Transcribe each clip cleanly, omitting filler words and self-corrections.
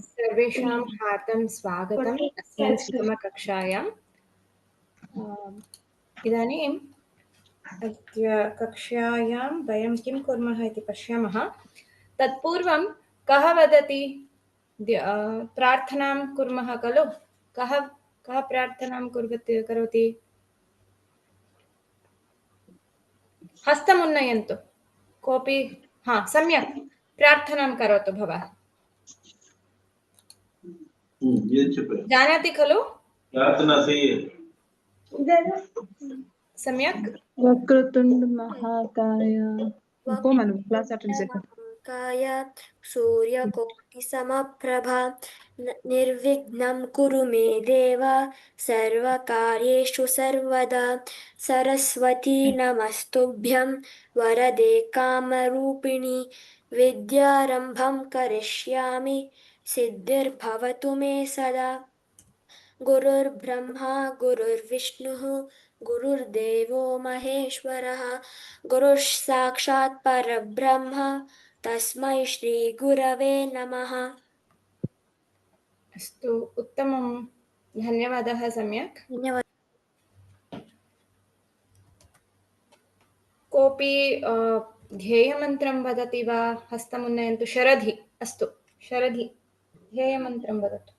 सर्वेषां हार्दं स्वागतम् अस्मिन् सुगमकक्षायाम्। इदानीम् अद्य कक्षायां वयं किं कुर्मः इति पश्यामः। तत्पूर्वं कः वदति? प्रार्थनां कुर्मः खलु? कः प्रार्थनां करोति? हस्तमुन्नयन्तु। कोऽपि? हा, सम्यक्। प्रार्थनां करोतु भवान्। जानाति खलु? सम्यक्। वक्रतुंड महाकाय सूर्यकोटिसमप्रभा निर्विघ्नं कुरु मे देव सर्वकार्येषु सर्वदा। सरस्वती नमस्तुभ्यं वरदे कामरूपिणि विद्यारम्भं करिष्यामि सिद्धिर्भवतु मे सदा। गुरुर्ब्रह्मा गुरुर्विष्णुः गुरुर्देवो महेश्वरः गुरुः साक्षात् परब्रह्म तस्मै श्री गुरवे नमः। अस्तु, उत्तमं। धन्यवादः। सम्यक्। धन्यवादः। कोऽपि ध्येयमन्त्रं वदति वा? हस्तमुन्नयन्तु। शरधि। अस्तु, शरधि ध्येयमन्त्रं वदतु।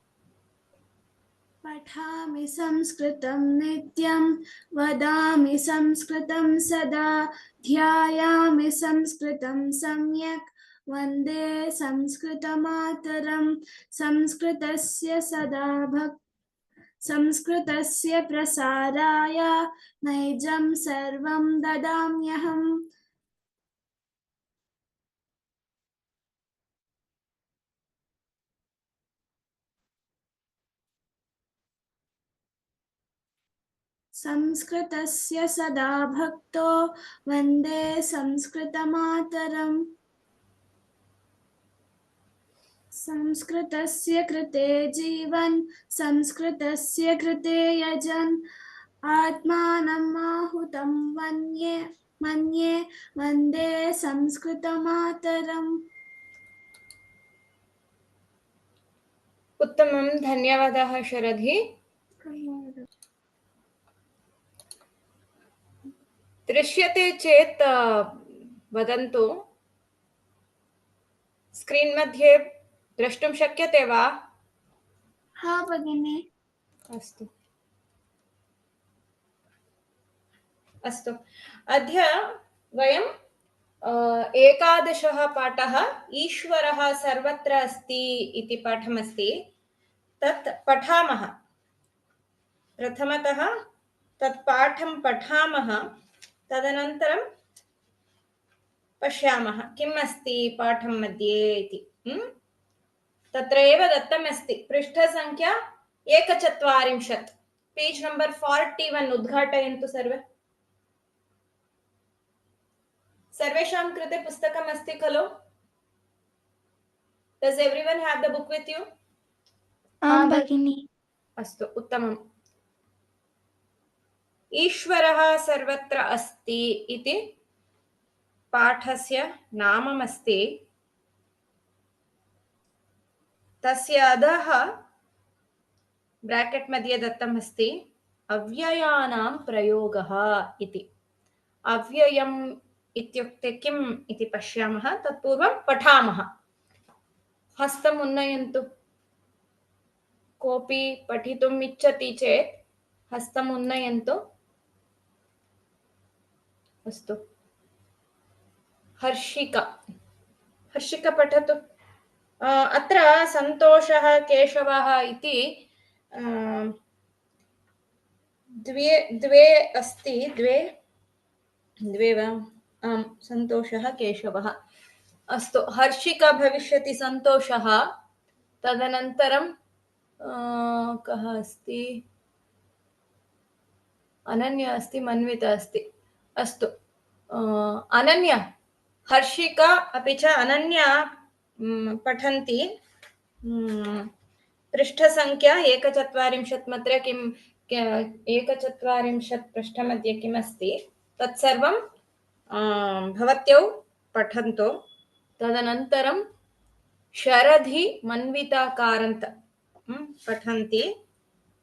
पठामि संस्कृतं नित्यं वदामि संस्कृतं सदा ध्यायामि संस्कृतं सम्यक् वन्दे संस्कृतमातरं। संस्कृतस्य प्रसाराय नैजं सर्वं ददाम्यहम्। संस्कृतस्य सदा भक्तो वन्दे संस्कृतमातरम्। संस्कृतस्य कृते जीवन् संस्कृतस्य कृते यजन् आत्मानम् आहुतं मन्ये वन्दे संस्कृतमातरम्। उत्तमं। धन्यवादः शरधि। दृश्यते चेत् वदन्तु। स्क्रीन् मध्ये द्रष्टुं शक्यते वा? हा भगिनी। अस्तु अस्तु। अद्य वयं 11 पाठः ईश्वरः सर्वत्र अस्ति इति पाठमस्ति। तत् पठामः। प्रथमतः तत् पाठं पठामः, तदनन्तरं पश्यामः किम् अस्ति पाठं मध्ये इति। तत्र एव दत्तमस्ति। पृष्ठसङ्ख्या 41, पेज् नम्बर् 41 उद्घाटयन्तु सर्वे। सर्वेषां कृते पुस्तकम् अस्ति खलु? Does everyone have the book with you? आं भगिनी। अस्तु, उत्तमम्। ईश्वरः सर्वत्र अस्ति इति पाठस्य नाममस्ति। तस्य अधः ब्राकेट् मध्ये दत्तमस्ति अव्ययानां प्रयोगः इति। अव्ययम् इत्युक्ते किम् इति पश्यामः। तत्पूर्वं पठामः। हस्तम् उन्नयन्तु। कोऽपि पठितुम् इच्छति चेत् हस्तम् उन्नयन्तु। अस्तु, हर्षिका पठतु। अत्र सन्तोषः केशवः इति द्वे अस्ति। द्वे वा? आम्, सन्तोषः केशवः। अस्तु, हर्षिका भविष्यति सन्तोषः। तदनन्तरं कः अस्ति? अनन्या अस्ति, मन्विता अस्ति। अस्तु, अनन्या, हर्षिका अपि च अनन्या पठन्ति। पृष्ठसङ्ख्या 41 मध्ये 41 पृष्ठमध्ये किमस्ति तत्सर्वं भवत्यौ पठन्तु। तदनन्तरं शरधि मन्विताकारान्त पठन्ति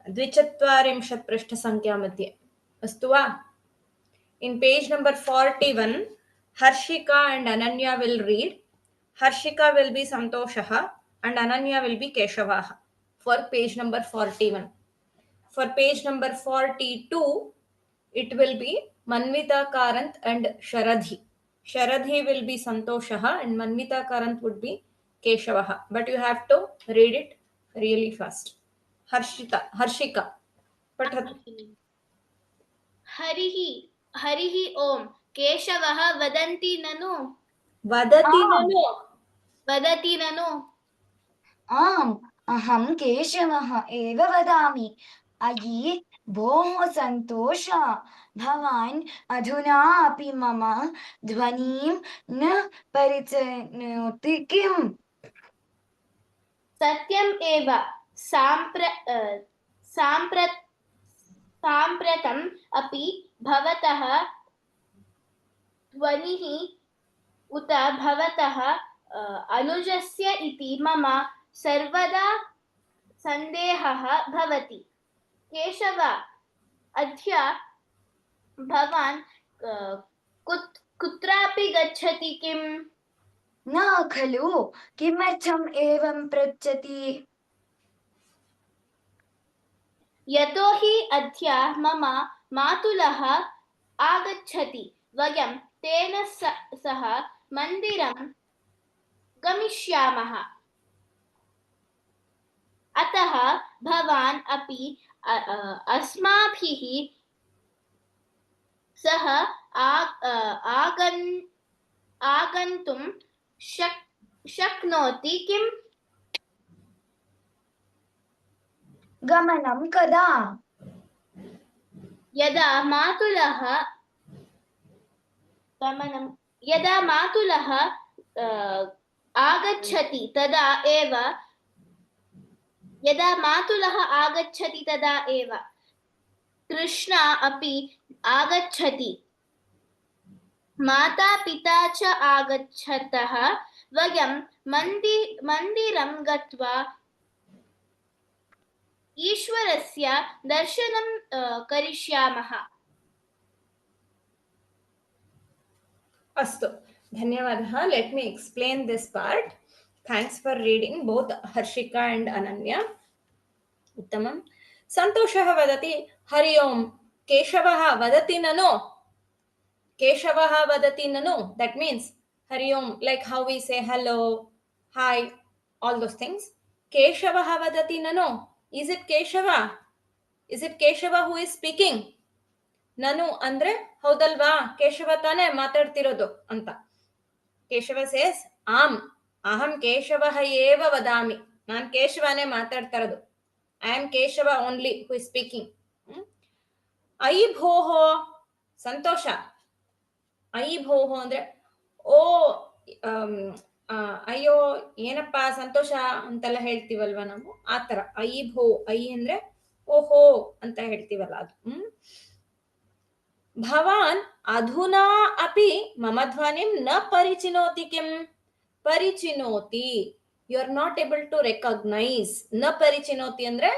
42 पृष्ठसङ्ख्या मध्ये अस्तु वा? In page number 41, Harshika and Ananya will read. Harshika will be Santoshaha and Ananya will be Keshavaha for page number 41. For page number 42, it will be Manvita Karant and Sharadhi. Sharadhi will be Santoshaha and Manvita Karant would be Keshavaha. But you have to read it really fast. Harshika. Pathat. हरिः ओम केशवः वदन्ति ननु आम् अहं केशवः एव वदामि अयि भोः सन्तोष भवान् अधुना अपि मम ध्वनिं न परिचिनोति किम्? सत्यम् एव साम्प्रतम् अपि भवतः ध्वनिः उत भवतः अनुजस्य इति मम सर्वदा सन्देहः भवति। केशव अद्य भवान् कुत्रापि गच्छति किम्? न खलु किमर्थम् एवं पृच्छति? यतोहि अद्य मम मातुलः आगच्छति वयं तेन सह मन्दिरं गमिष्यामः अतः भवान् अपि अस्माभिः सह आगन्तुं शक्नोति किम्? गमनं कदा? यदा मातुलः आगच्छति तदा एव कृष्णा अपि आगच्छति माता पिता च आगच्छतः वयं मन्दिरं गत्वा ईश्वरस्य दर्शनं करिष्यामः। Astu. Dhanyavadaha. Let me explain this part. Thanks for reading both Harshika and Ananya. Uttamam. Santoshaha vadati Hari Om. Keshavaha vadati nanu. Keshavaha vadati nanu. That means Hari Om, like how we say hello, hi, all those things. Keshavaha vadati nanu. Is it Keshava? Is it Keshava who is speaking? Nanu andre ಹೌದಲ್ವಾ ಕೇಶವ ತಾನೇ ಮಾತಾಡ್ತಿರೋದು ಅಂತ. Keshava says am ಅಹಂ ಕೇಶವಃ ಏವ ವದಾಮಿ. ನಾನು ಕೇಶವನೇ ಮಾತಾಡ್ತಾ ಇರೋದು. I am Keshava only who is speaking. ಅಯಿ ಭೋಹೋ ಸಂತೋಷ. ಅಯಿ ಭೋಹೋ ಅಂದ್ರೆ ಓ ಅಯ್ಯೋ ಏನಪ್ಪ ಸಂತೋಷ ಅಂತೆಲ್ಲ ಹೇಳ್ತೀವಲ್ವ ನಾವು, ಆ ತರ ಅಯಿ ಭೋ. ಅಯಿ ಅಂದ್ರೆ ಓಹೋ ಅಂತ ಹೇಳ್ತೀವಲ್ಲ ಅದು. भवान् अधुना अपि मम ध्वनिं न परिचिनोति किम्? परिचिनोति. You are not able to recognize. न परिचिनोति ಅಂದ್ರೆ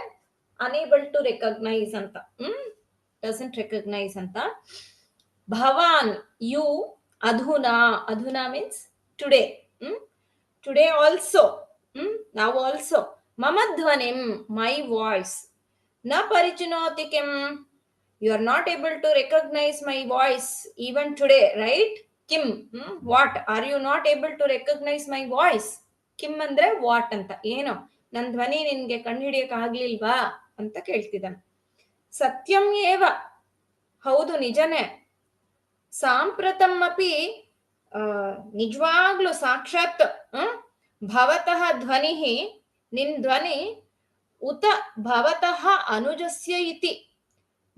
unable to recognize ಅಂತ. Doesn't recognize ಅಂತ. भवान् you adhuna. Adhuna means today. Today also. Now also. मम ध्वनिं my voice. न परिचिनोति किम्? You are not able to recognize my voice even today, right? Kim, what? Are you not able to recognize my voice? Kim andre what anta. Eno nan ಧ್ವನಿ ನಿನ್ಗೆ ಕಂಡುಹಿಡಿಯಕ್ಕೆ ಆಗ್ಲಿಲ್ವಾ ಅಂತ ಕೇಳ್ತಿದ್ದಾನೆ. ಸತ್ಯಂ ಏವ. ಹೌದು ನಿಜನೇ. ಸಾಂಪ್ರತಂ ಅಪಿ ನಿಜವಾಗ್ಲು ಸಾಕ್ಷಾತ್ ಭವತಃ ಧ್ವನಿಃ ನಿನ್ ಧ್ವನಿ ಉತ ಭವತಃ ಅನುಜಸ್ಯ ಇತಿ.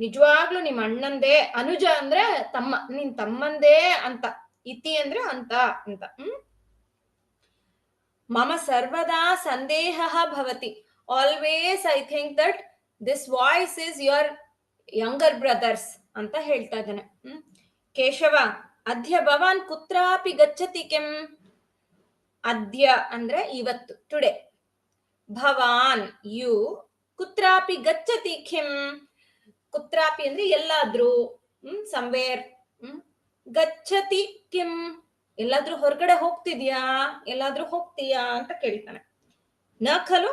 ನಿಜವಾಗ್ಲೂ ನಿಮ್ಮ ಅಣ್ಣಂದೇ. ಅನುಜ ಅಂದ್ರೆ ತಮ್ಮ, ನಿನ್ ತಮ್ಮಂದೇ ಅಂತ. ಇತಿ ಅಂದ್ರೆ ಅಂತ ಅಂತ. ಮಮ ಸರ್ವದಾ ಸಂದೇಹ ಭವತಿ. Always I think that this voice is your younger brothers ಅಂತ ಹೇಳ್ತಾ ಇದ್ದಾನೆ. ಕೇಶವ ಅದ್ಯ ಭವಾನ್ ಕುತ್ರಾಪಿ ಗಚ್ಚತಿ ಕಿಂ? ಅದ್ಯ ಅಂದ್ರೆ ಇವತ್ತು, ಟುಡೇ. ಭವಾನ್ ಯು ಕುತ್ರಾಪಿ ಗಚ್ಚತಿ ಖಿಂ. ಕುತ್ರಾಪಿ ಅಂದ್ರೆ ಎಲ್ಲಾದ್ರೂ, ಸಂವೇರ್. ಗಚ್ಚತಿ ಕಿಂ, ಎಲ್ಲಾದ್ರೂ ಹೊರಗಡೆ ಹೋಗ್ತಿದ್ಯಾ, ಎಲ್ಲಾದ್ರೂ ಹೋಗ್ತೀಯಾ ಅಂತ ಕೇಳ್ತಾನೆ. ನ ಖಲು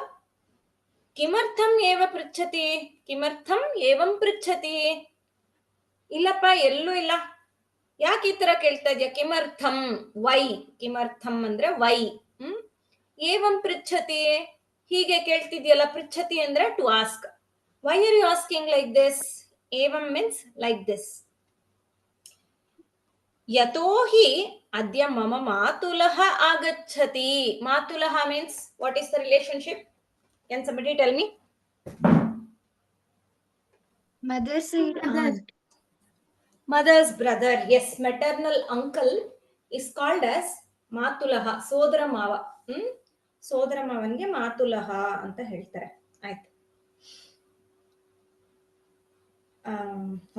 ಕಿಮರ್ಥಂ ಏವ ಪೃಚ್ಛತಿ, ಕಿಮರ್ಥಂ ಏವಂ ಪೃಚ್ಛತಿ. ಇಲ್ಲಪ್ಪ ಎಲ್ಲೂ ಇಲ್ಲ, ಯಾಕೆ ಈ ತರ ಕೇಳ್ತಾ ಇದ್ಯಾ? ಕಿಮರ್ಥಂ, ವೈ. ಕಿಮರ್ಥಂ ಅಂದ್ರೆ ವೈ. ಏವಂ ಪೃಚ್ಛತಿ, ಹೀಗೆ ಕೇಳ್ತಿದ್ಯಲ್ಲ. ಪೃಚ್ಛತಿ ಅಂದ್ರೆ to ask. Why are you asking like this? ಏವಂ ಮೀನ್ಸ್ ಲೈಕ್ ದಿಸ್. ಯತೋಹಿ ಅದ್ಯ ಮಮ ಮಾತುಲಃ ಆಗಚ್ಚತಿ. ಮಾತುಲಃ means what is the relationship? Can somebody tell me? Mother's Mother's brother. Yes, maternal uncle is called as ಮಾತುಲಹ, ಸೋದರ ಮಾವ. ಸೋದರ ಮಾವನ್ಗೆ ಮಾತುಲಹ ಅಂತ ಹೇಳ್ತಾರೆ. ಆಯ್ತು.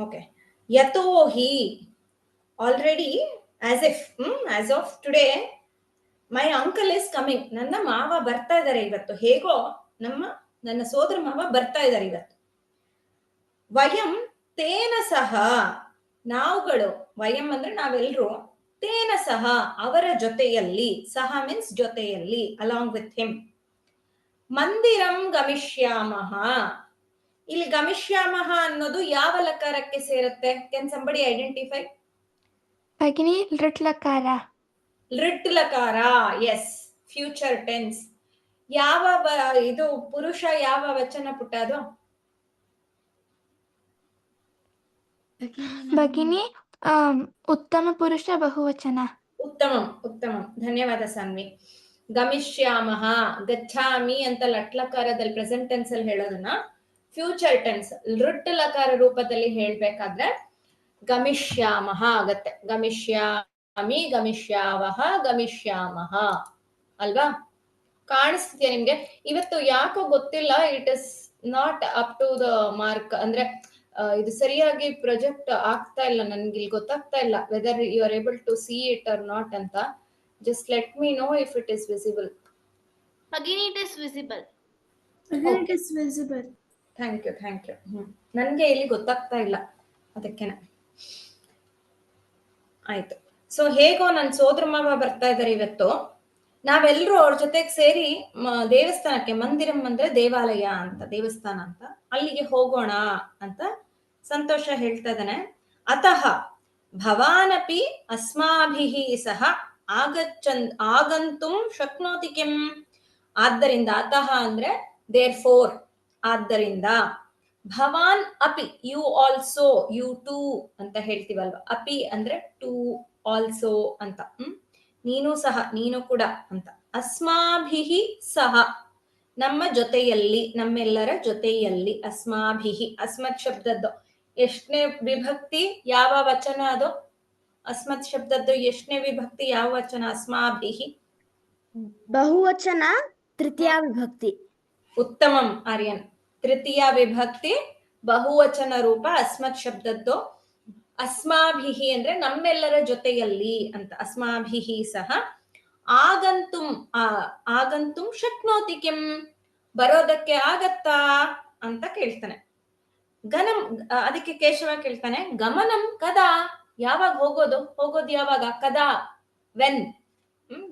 ಓಕೆ. ಯತೋಹಿ, already as of today my uncle is coming. ನನ್ನ ಮಾವ ಬರ್ತಾ ಇದ್ದಾರೆ ಇವತ್ತು. ಹೇಗೋ ನನ್ನ ಸೋದರ ಮಾವ ಬರ್ತಾ ಇದ್ದಾರೆ ಇವತ್ತು. ವಯಂ ತೇನ ಸಹ, ನಾವುಗಳು, ವಯಂ ಅಂದ್ರೆ ನಾವೆಲ್ಲರೂ, ತೇನ ಸಹ ಅವರ ಜೊತೆಯಲ್ಲಿ, ಸಹ ಮೀನ್ಸ್ ಜೊತೆಯಲ್ಲಿ, ಅಲಾಂಗ್ ವಿತ್ ಹಿಮ್. ಮಂದಿರಂ ಗಮಿಷ್ಯಾಮಃ. ಇಲ್ಲಿ ಗಮಿಷ್ಯಾಮಃ ಅನ್ನೋದು ಯಾವ ಲಕಾರಕ್ಕೆ ಸೇರುತ್ತೆ? Can somebody identify? ಭಗಿನಿ ಲೃಟ್ ಲಕಾರ. ಲೃಟ್ ಲಕಾರ, ಎಸ್, ಫ್ಯೂಚರ್ ಟೆನ್ಸ್. ಯಾವ ಇದು ಪುರುಷ ಯಾವ ವಚನ ಪುಟ್ಟ ಅದು? ಭಗಿನಿ ಉತ್ತಮ ಪುರುಷ ಬಹುವಚನ. ಉತ್ತಮಂ, ಉತ್ತಮಂ. ಧನ್ಯವಾದ ಸಾನ್ವಿ. ಗಮಿಷ್ಯಾಮಃ, ಗಚ್ಚಾಮಿ ಅಂತ ಲಟ್ಲಕಾರದಲ್ಲಿ ಪ್ರೆಸೆಂಟ್ ಟೆನ್ಸ್ ಅಲ್ಲಿ ಹೇಳೋದನ್ನ ಫ್ಯೂಚರ್ ಟೆನ್ಸ್ ಲೃಟ್ ಲಕಾರ ರೂಪದಲ್ಲಿ ಹೇಳ್ಬೇಕಾದ್ರೆ ಗಮಿಷ್ಯಾಮಃ ಆಗತ್ತೆ. ಗಮಿಷ್ಯಾಮಿ, ಗಮಿಷ್ಯಾವಹ, ಗಮಿಷ್ಯಾಮಃ ಅಲ್ವಾ? ಕಾಣಿಸ್ತಿದ್ಯಾ ನಿಮ್ಗೆ? ಇವತ್ತು ಯಾಕೋ ಗೊತ್ತಿಲ್ಲ, it is not up to the mark. ಅಂದ್ರೆ ಇದು ಸರಿಯಾಗಿ ಪ್ರೊಜೆಕ್ಟ್ ಆಗ್ತಾ ಇಲ್ಲ, ನನ್ಗೆ ಇಲ್ಲಿ ಗೊತ್ತಾಗ್ತಾ ಇಲ್ಲ whether you are able to see it or not ಅಂತ. Just let me know if it is visible. Again, it is visible. Again, it is visible. Thank you, thank you. ನನ್ಗೆ ಇಲ್ಲಿ ಗೊತ್ತಾಗ್ತಾ ಇಲ್ಲ, ಅದಕ್ಕೇನೆ. ಆಯ್ತು. ಸೊ ಹೇಗೋ ನನ್ನ ಸೋದರ ಮಾವ ಬರ್ತಾ ಇದ್ದಾರೆ ಇವತ್ತು. ನಾವೆಲ್ಲರೂ ಅವ್ರ ಜೊತೆಗೆ ಸೇರಿ ದೇವಸ್ಥಾನಕ್ಕೆ, ಮಂದಿರಂ ಅಂದ್ರೆ ದೇವಾಲಯ ಅಂತ, ದೇವಸ್ಥಾನ ಅಂತ, ಅಲ್ಲಿಗೆ ಹೋಗೋಣ ಅಂತ ಸಂತೋಷ ಹೇಳ್ತಾ ಇದ್ದಾನೆ. ಅತಃ ಭವಾನಪಿ ಅಸ್ಮಾಭಿಃ ಸಹ ಆಗಂತುಂ ಶಕ್ನೋತಿ ಕಿಂ. ಆದ್ದರಿಂದ, ಅತಃ ಅಂದ್ರೆ ದೇರ್ ಫೋರ್, ಆದ್ದರಿಂದ, ಭವಾನ್ ಅಪಿ, ಯು ಆಲ್ಸೋ, ಯು ಟೂ ಅಂತ ಹೇಳ್ತೀವಲ್ವ. ಅಪಿ ಅಂದ್ರೆ ಟು, ಆಲ್ಸೋ ಅಂತ. ನೀನು ಸಹ, ನೀನು ಕೂಡ ಅಂತ. ಅಸ್ಮಾಭಿಃ ಸಹ, ನಮ್ಮ ಜೊತೆಯಲ್ಲಿ, ನಮ್ಮೆಲ್ಲರ ಜೊತೆಯಲ್ಲಿ. ಅಸ್ಮಾಭಿಃ, ಅಸ್ಮತ್ ಶಬ್ದದ್ದು ಎಷ್ಟನೇ ವಿಭಕ್ತಿ, ಯಾವ ವಚನ ಅದು? ಅಸ್ಮತ್ ಶಬ್ದದ್ದು ಎಷ್ಟನೇ ವಿಭಕ್ತಿ, ಯಾವ ವಚನ? ಅಸ್ಮಾಭಿಃ ಬಹುವಚನ, ತೃತೀಯ ವಿಭಕ್ತಿ. ಉತ್ತಮಂ ಆರ್ಯನ್. ತೃತೀಯ ವಿಭಕ್ತಿ ಬಹುವಚನ ರೂಪ ಅಸ್ಮತ್ ಶಬ್ದದ್ದು. ಅಸ್ಮಾಭಿಃ ಅಂದ್ರೆ ನಮ್ಮೆಲ್ಲರ ಜೊತೆಯಲ್ಲಿ ಅಂತ. ಅಸ್ಮಾಭಿಃ ಸಹ ಆಗಂತುಂ ಶಕ್ನೋತಿ ಕಿಂ, ಬರೋದಕ್ಕೆ ಆಗತ್ತಾ ಅಂತ ಕೇಳ್ತಾನೆ. ಅದಕ್ಕೆ ಕೇಶವ ಕೇಳ್ತಾನೆ, ಗಮನಂ ಕದಾ, ಯಾವಾಗ ಹೋಗೋದು ಯಾವಾಗ? ಕದಾ, ವೆನ್,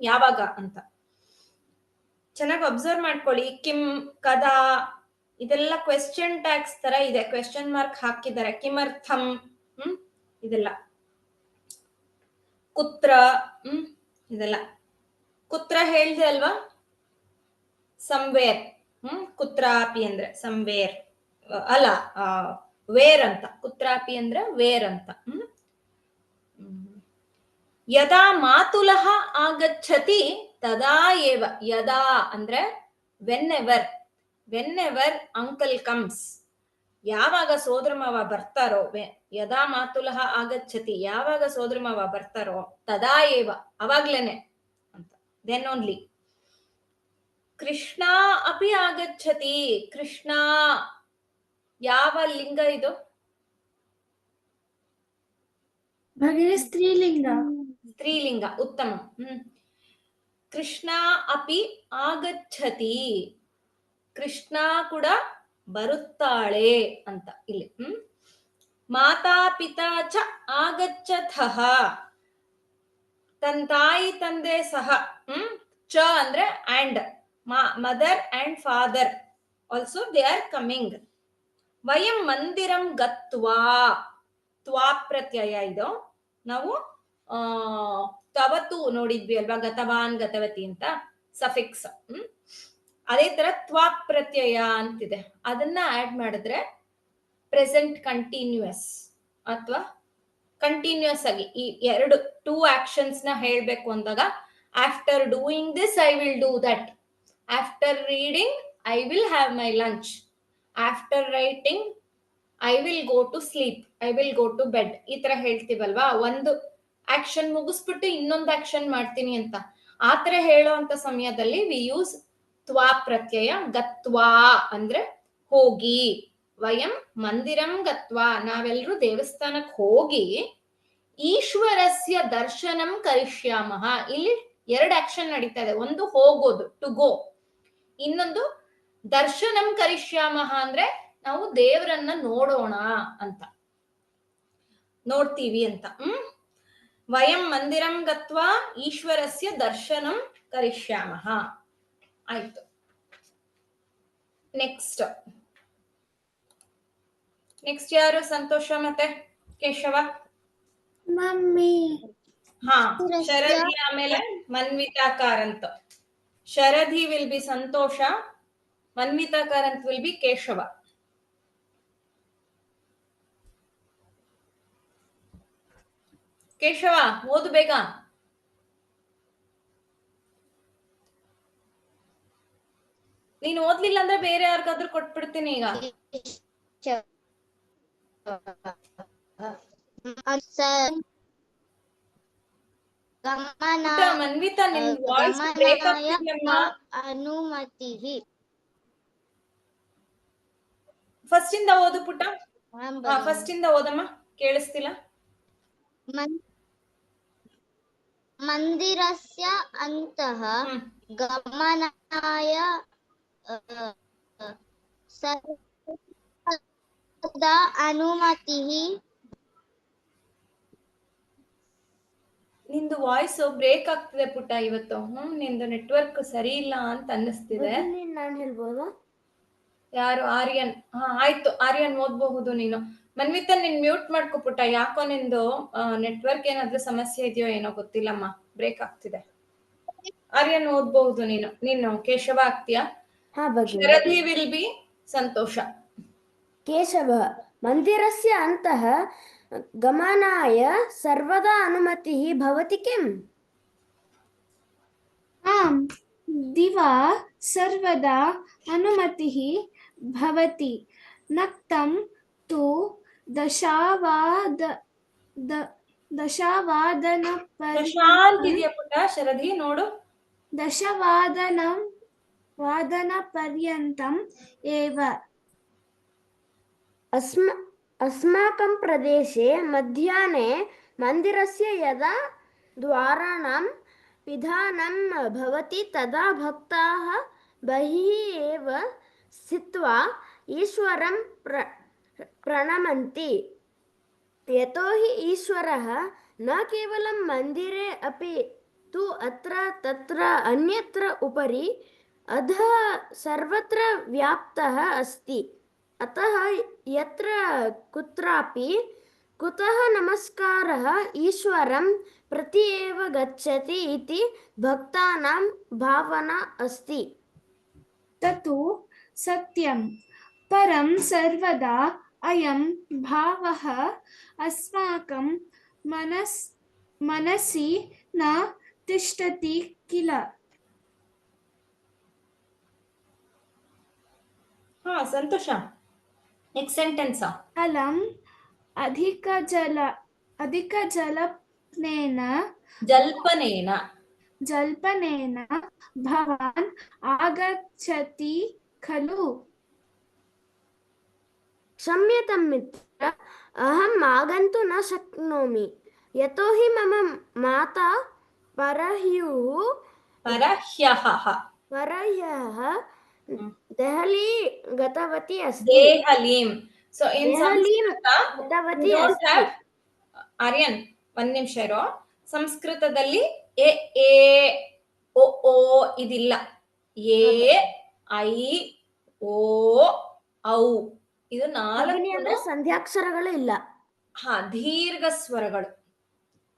ಯಾವಾಗ ಅಂತ. ಚೆನ್ನಾಗಿ ಅಬ್ಸರ್ವ್ ಮಾಡ್ಕೊಳ್ಳಿ. ಕಿಂ, ಕದಾ, ಇದೆಲ್ಲ ಕ್ವೆಶ್ಚನ್ ಟ್ಯಾಗ್ಸ್ ತರ ಇದೆ, ಕ್ವೆಶ್ಚನ್ ಮಾರ್ಕ್ ಹಾಕಿದ್ದಾರೆ. ಕಿಮರ್ಥಂ, ಇದೆಲ್ಲ. ಕುತ್ರ, ಇದೆಲ್ಲ. ಕುತ್ರ ಹೇಳ್ದೆ ಅಲ್ವಾ? ಸಂವೇರ್. ಕುತ್ರಾಪಿ ಅಂದ್ರೆ ಸಂವೇರ್ ಅಲ್ಲ, ವೇರ್ ಅಂತ. ಕುತ್ರಾಪಿ ಅಂದ್ರೆ ವೇರ್ ಅಂತ. ಯದಾ ಮಾತುಲಃ ಆಗಚ್ಚತಿ ತದಾ ಏವ. ಯದಾ ಅಂದ್ರೆ ವೆನ್ ಎವರ್ ಅಂಕಲ್ ಕಮ್ಸ್, ಯಾವಾಗ ಸೋದರ ಮಾವ ಬರ್ತಾರೋ. ಯದಾ ಮಾತುಲಃ ಆಗಚ್ಚತಿ, ಯಾವಾಗ ಸೋದರ ಮಾವ ಬರ್ತಾರೋ. ತದಾ ಏವ, ಅವಾಗ್ಲೇನೆ ಅಂತ. Then only. ಕೃಷ್ಣ ಅಪಿ ಆಗಚ್ಚತಿ. ಕೃಷ್ಣ ಯಾವ ಲಿಂಗ ಇದು? ಭಗಿನಿ ಸ್ತ್ರೀಲಿಂಗ. ಸ್ತ್ರೀಲಿಂಗ, ಉತ್ತಮ. ಕೃಷ್ಣ ಅಪಿ ಆಗಚ್ಚತಿ, ಕೃಷ್ಣ ಕೂಡ ಬರುತ್ತಾಳೆ ಅಂತ ಇಲ್ಲಿ. ಮಾತಾ ಪಿತಾ ಚ ಆಗಚ್ಚತಃ, ತನ್ ತಾಯಿ ತಂದೆ ಸಹ. ಚ ಅಂದ್ರೆ and, mother and father also they are coming. ವಯಂ ಮಂದಿರಂ ಗತ್ವಾ, ತ್ವಾ ಪ್ರತ್ಯಯ ಇದು. ನಾವು ತವತು ನೋಡಿದ್ವಿ ಅಲ್ವಾ, ಗತವಾನ್ ಗತವತಿ ಅಂತ ಸಫಿಕ್ಸ್. ಅದೇ ತರ ತ್ವಾ ಪ್ರತ್ಯಯ ಅಂತಿದೆ, ಅದನ್ನ ಆಡ್ ಮಾಡಿದ್ರೆ ಪ್ರೆಸೆಂಟ್ ಕಂಟಿನ್ಯೂಸ್ ಅಥವಾ ಕಂಟಿನ್ಯೂಸ್ ಆಗಿ ಈ ಎರಡು ಟೂ ಆಕ್ಷನ್ಸ್ ನ ಹೇಳ್ಬೇಕು ಅಂದಾಗ, after doing this I will do that, after reading I will have my lunch, after writing I will go to sleep, I will go to bed, ಈ ತರ ಹೇಳ್ತೀವಲ್ವಾ. ಒಂದು ಆಕ್ಷನ್ ಮುಗಿಸ್ಬಿಟ್ಟು ಇನ್ನೊಂದು ಆಕ್ಷನ್ ಮಾಡ್ತೀನಿ ಅಂತ, ಆತರ ಹೇಳೋಂತ ಸಮಯದಲ್ಲಿ ವಿ ಯೂಸ್ ತ್ವಾ ಪ್ರತ್ಯಯ. ಗತ್ವಾ ಅಂದ್ರೆ ಹೋಗಿ, ವಯಂ ಮಂದಿರಂ ಗತ್ವಾ, ನಾವೆಲ್ಲರೂ ದೇವಸ್ಥಾನಕ್ಕೆ ಹೋಗಿ, ಈಶ್ವರಸ್ಯ ದರ್ಶನಂ ಕರಿಷ್ಯಾಮಃ. ಇಲ್ಲಿ ಎರಡು ಆಕ್ಷನ್ ನಡೀತಾ ಇದೆ, ಒಂದು ಹೋಗೋದು ಟು ಗೋ, ಇನ್ನೊಂದು ದರ್ಶನಂ ಕರಿಷ್ಯಾಮಃ ಅಂದ್ರೆ ನಾವು ದೇವರನ್ನ ನೋಡೋಣ ಅಂತ, ನೋಡ್ತೀವಿ ಅಂತ. ವಯಂ ಮಂದಿರಂ ಗತ್ವಾ ಈಶ್ವರಸ್ಯ ದರ್ಶನಂ ಕರಿಷ್ಯಾಮಃ. ಆಯ್ತು. ನೆಕ್ಸ್ಟ್ ಯಾರು? ಸಂತೋಷ ಮತ್ತೆ ಕೇಶವ. ಮಮ್ಮಿ. ಹಾ, ಶರಧಿ ಆಮೇಲೆ Manvita Karanth. Sharadhi will be Santosha, Manvita Karanth will be Keshava. Keshava ಓದು ಬೇಗ. ನೀನು ಓದ್ಲಿಲ್ಲ ಅಂದ್ರೆ ಬೇರೆ ಯಾರಿಗಾದ್ರೂ ಕೊಟ್ಬಿಡ್ತೀನಿ ಈಗ. ಮನ್ವಿತಾ, ನಿನ್ ವಾಯ್ಸ್ ಬ್ರೇಕ್ ಆಗ್ತಿದೆಯಮ್ಮ. ಅನುಮತಿ. ಫಸ್ಟ್ ಇಂದ ಓದು ಪುಟ್ಟ. ಫಸ್ಟ್ ಇಂದ ಓದಮ್ಮ, ಕೇಳಿಸ್ತಿಲ್ಲ. ಮಂದಿರಸ್ಯ ಅಂತಃ ಗಮನಾಯ ಸರ್ವದಾ ಅನುಮತಿ. ನಿಂದು ವಾಯ್ಸ್ ಬ್ರೇಕ್ ಆಗ್ತಿದೆ ಪುಟ್ಟ ಇವತ್ತು. ನಿಂದು ನೆಟ್ವರ್ಕ್ ಸರಿ ಇಲ್ಲ ಅಂತ ಅನ್ನಿಸ್ತಿದೆ. ನಾನು ಹೇಳ್ಬೋದಾ? ಯಾರು? ಆರ್ಯನ್. ಹಾ ಆಯ್ತು, ಆರ್ಯನ್ ಓದ್ಬಹುದು ನೀನು. ಮನ್ವಿತಾ, ನಿನ್ ಮ್ಯೂಟ್ ಮಾಡ್ಕೊ ಪುಟ್ಟ, ಯಾಕೋ ನಿಂದು ನೆಟ್ವರ್ಕ್ ಏನಾದ್ರೂ ಸಮಸ್ಯೆ ಇದೆಯೋ ಏನೋ ಗೊತ್ತಿಲ್ಲಮ್ಮ, ಬ್ರೇಕ್ ಆಗ್ತಿದೆ. ಆರ್ಯನ್ ಓದ್ಬಹುದು ನೀನು ಕೇಶವ ಆಗ್ತೀಯಾ? ಶರಧಿ ವಿಲ್ ಬಿ ಸಂತೋಷ. ಕೇಶವ. ಮಂದಿರಸ್ಯ ಅಂತಃ ಗಮನಾಯ ಸರ್ವದಾ ಅನುಮತಿ ಭವತಿ ಕಿಂ? आम्, दिवा सर्वदा अनुमतिः भवति। नक्तं तु ಪ್ರಶಾಂತ್ ಇದೆಯಾ ಪುಟ್ಟ? ಶರಧಿ ನೋಡು. वादनपर्यन्तम् एव। अस्माकं प्रदेशे मध्याह्ने मन्दिरस्य यदा द्वाराणां पिधानं भवति तदा भक्ताः बहिः एव स्थित्वा ईश्वरं प्रणमन्ति। यतोहि ईश्वरः न केवलं मन्दिरे अपि तु अत्र तत्र अन्यत्र उपरि अधः सर्वत्र व्याप्तः अस्ति। अतः यत्र कुत्रापि कुतः नमस्कारः ईश्वरं प्रति एव गच्छति इति भक्तानां भावना अस्ति। तत्तु सत्यं, परं सर्वदा अयं भावः अस्माकं मनसि न तिष्ठति किल? ಹಾ ಸಂತೋಷ. Next sentence. अलम् जल्पनेन भवान् आगच्छति खलु? क्षम्यतां मित्र, अहम् आगन्तुं न शक्नोमि, यतोहि मम माता परह्युः परह्यः परह्यः देहली गतवती अस्ति देहलीं. So in देहलीं Sanskrit गतवती you don't अस्ति have ಆರ್ಯನ್ ಒಂದ್ ನಿಮಿಷ ಇರೋ. ಸಂಸ್ಕೃತದಲ್ಲಿ ಎ ಎ ಓ ಓ ಇದಿಲ್ಲ. ಎ ಐ ಓ ಔ ಇದು ಭಗಿನಿ ಅಂದ್ರೆ 4 ಸಂಧ್ಯಾಕ್ಷರಗಳು ಇಲ್ಲ. ದೀರ್ಘ ಸ್ವರಗಳು.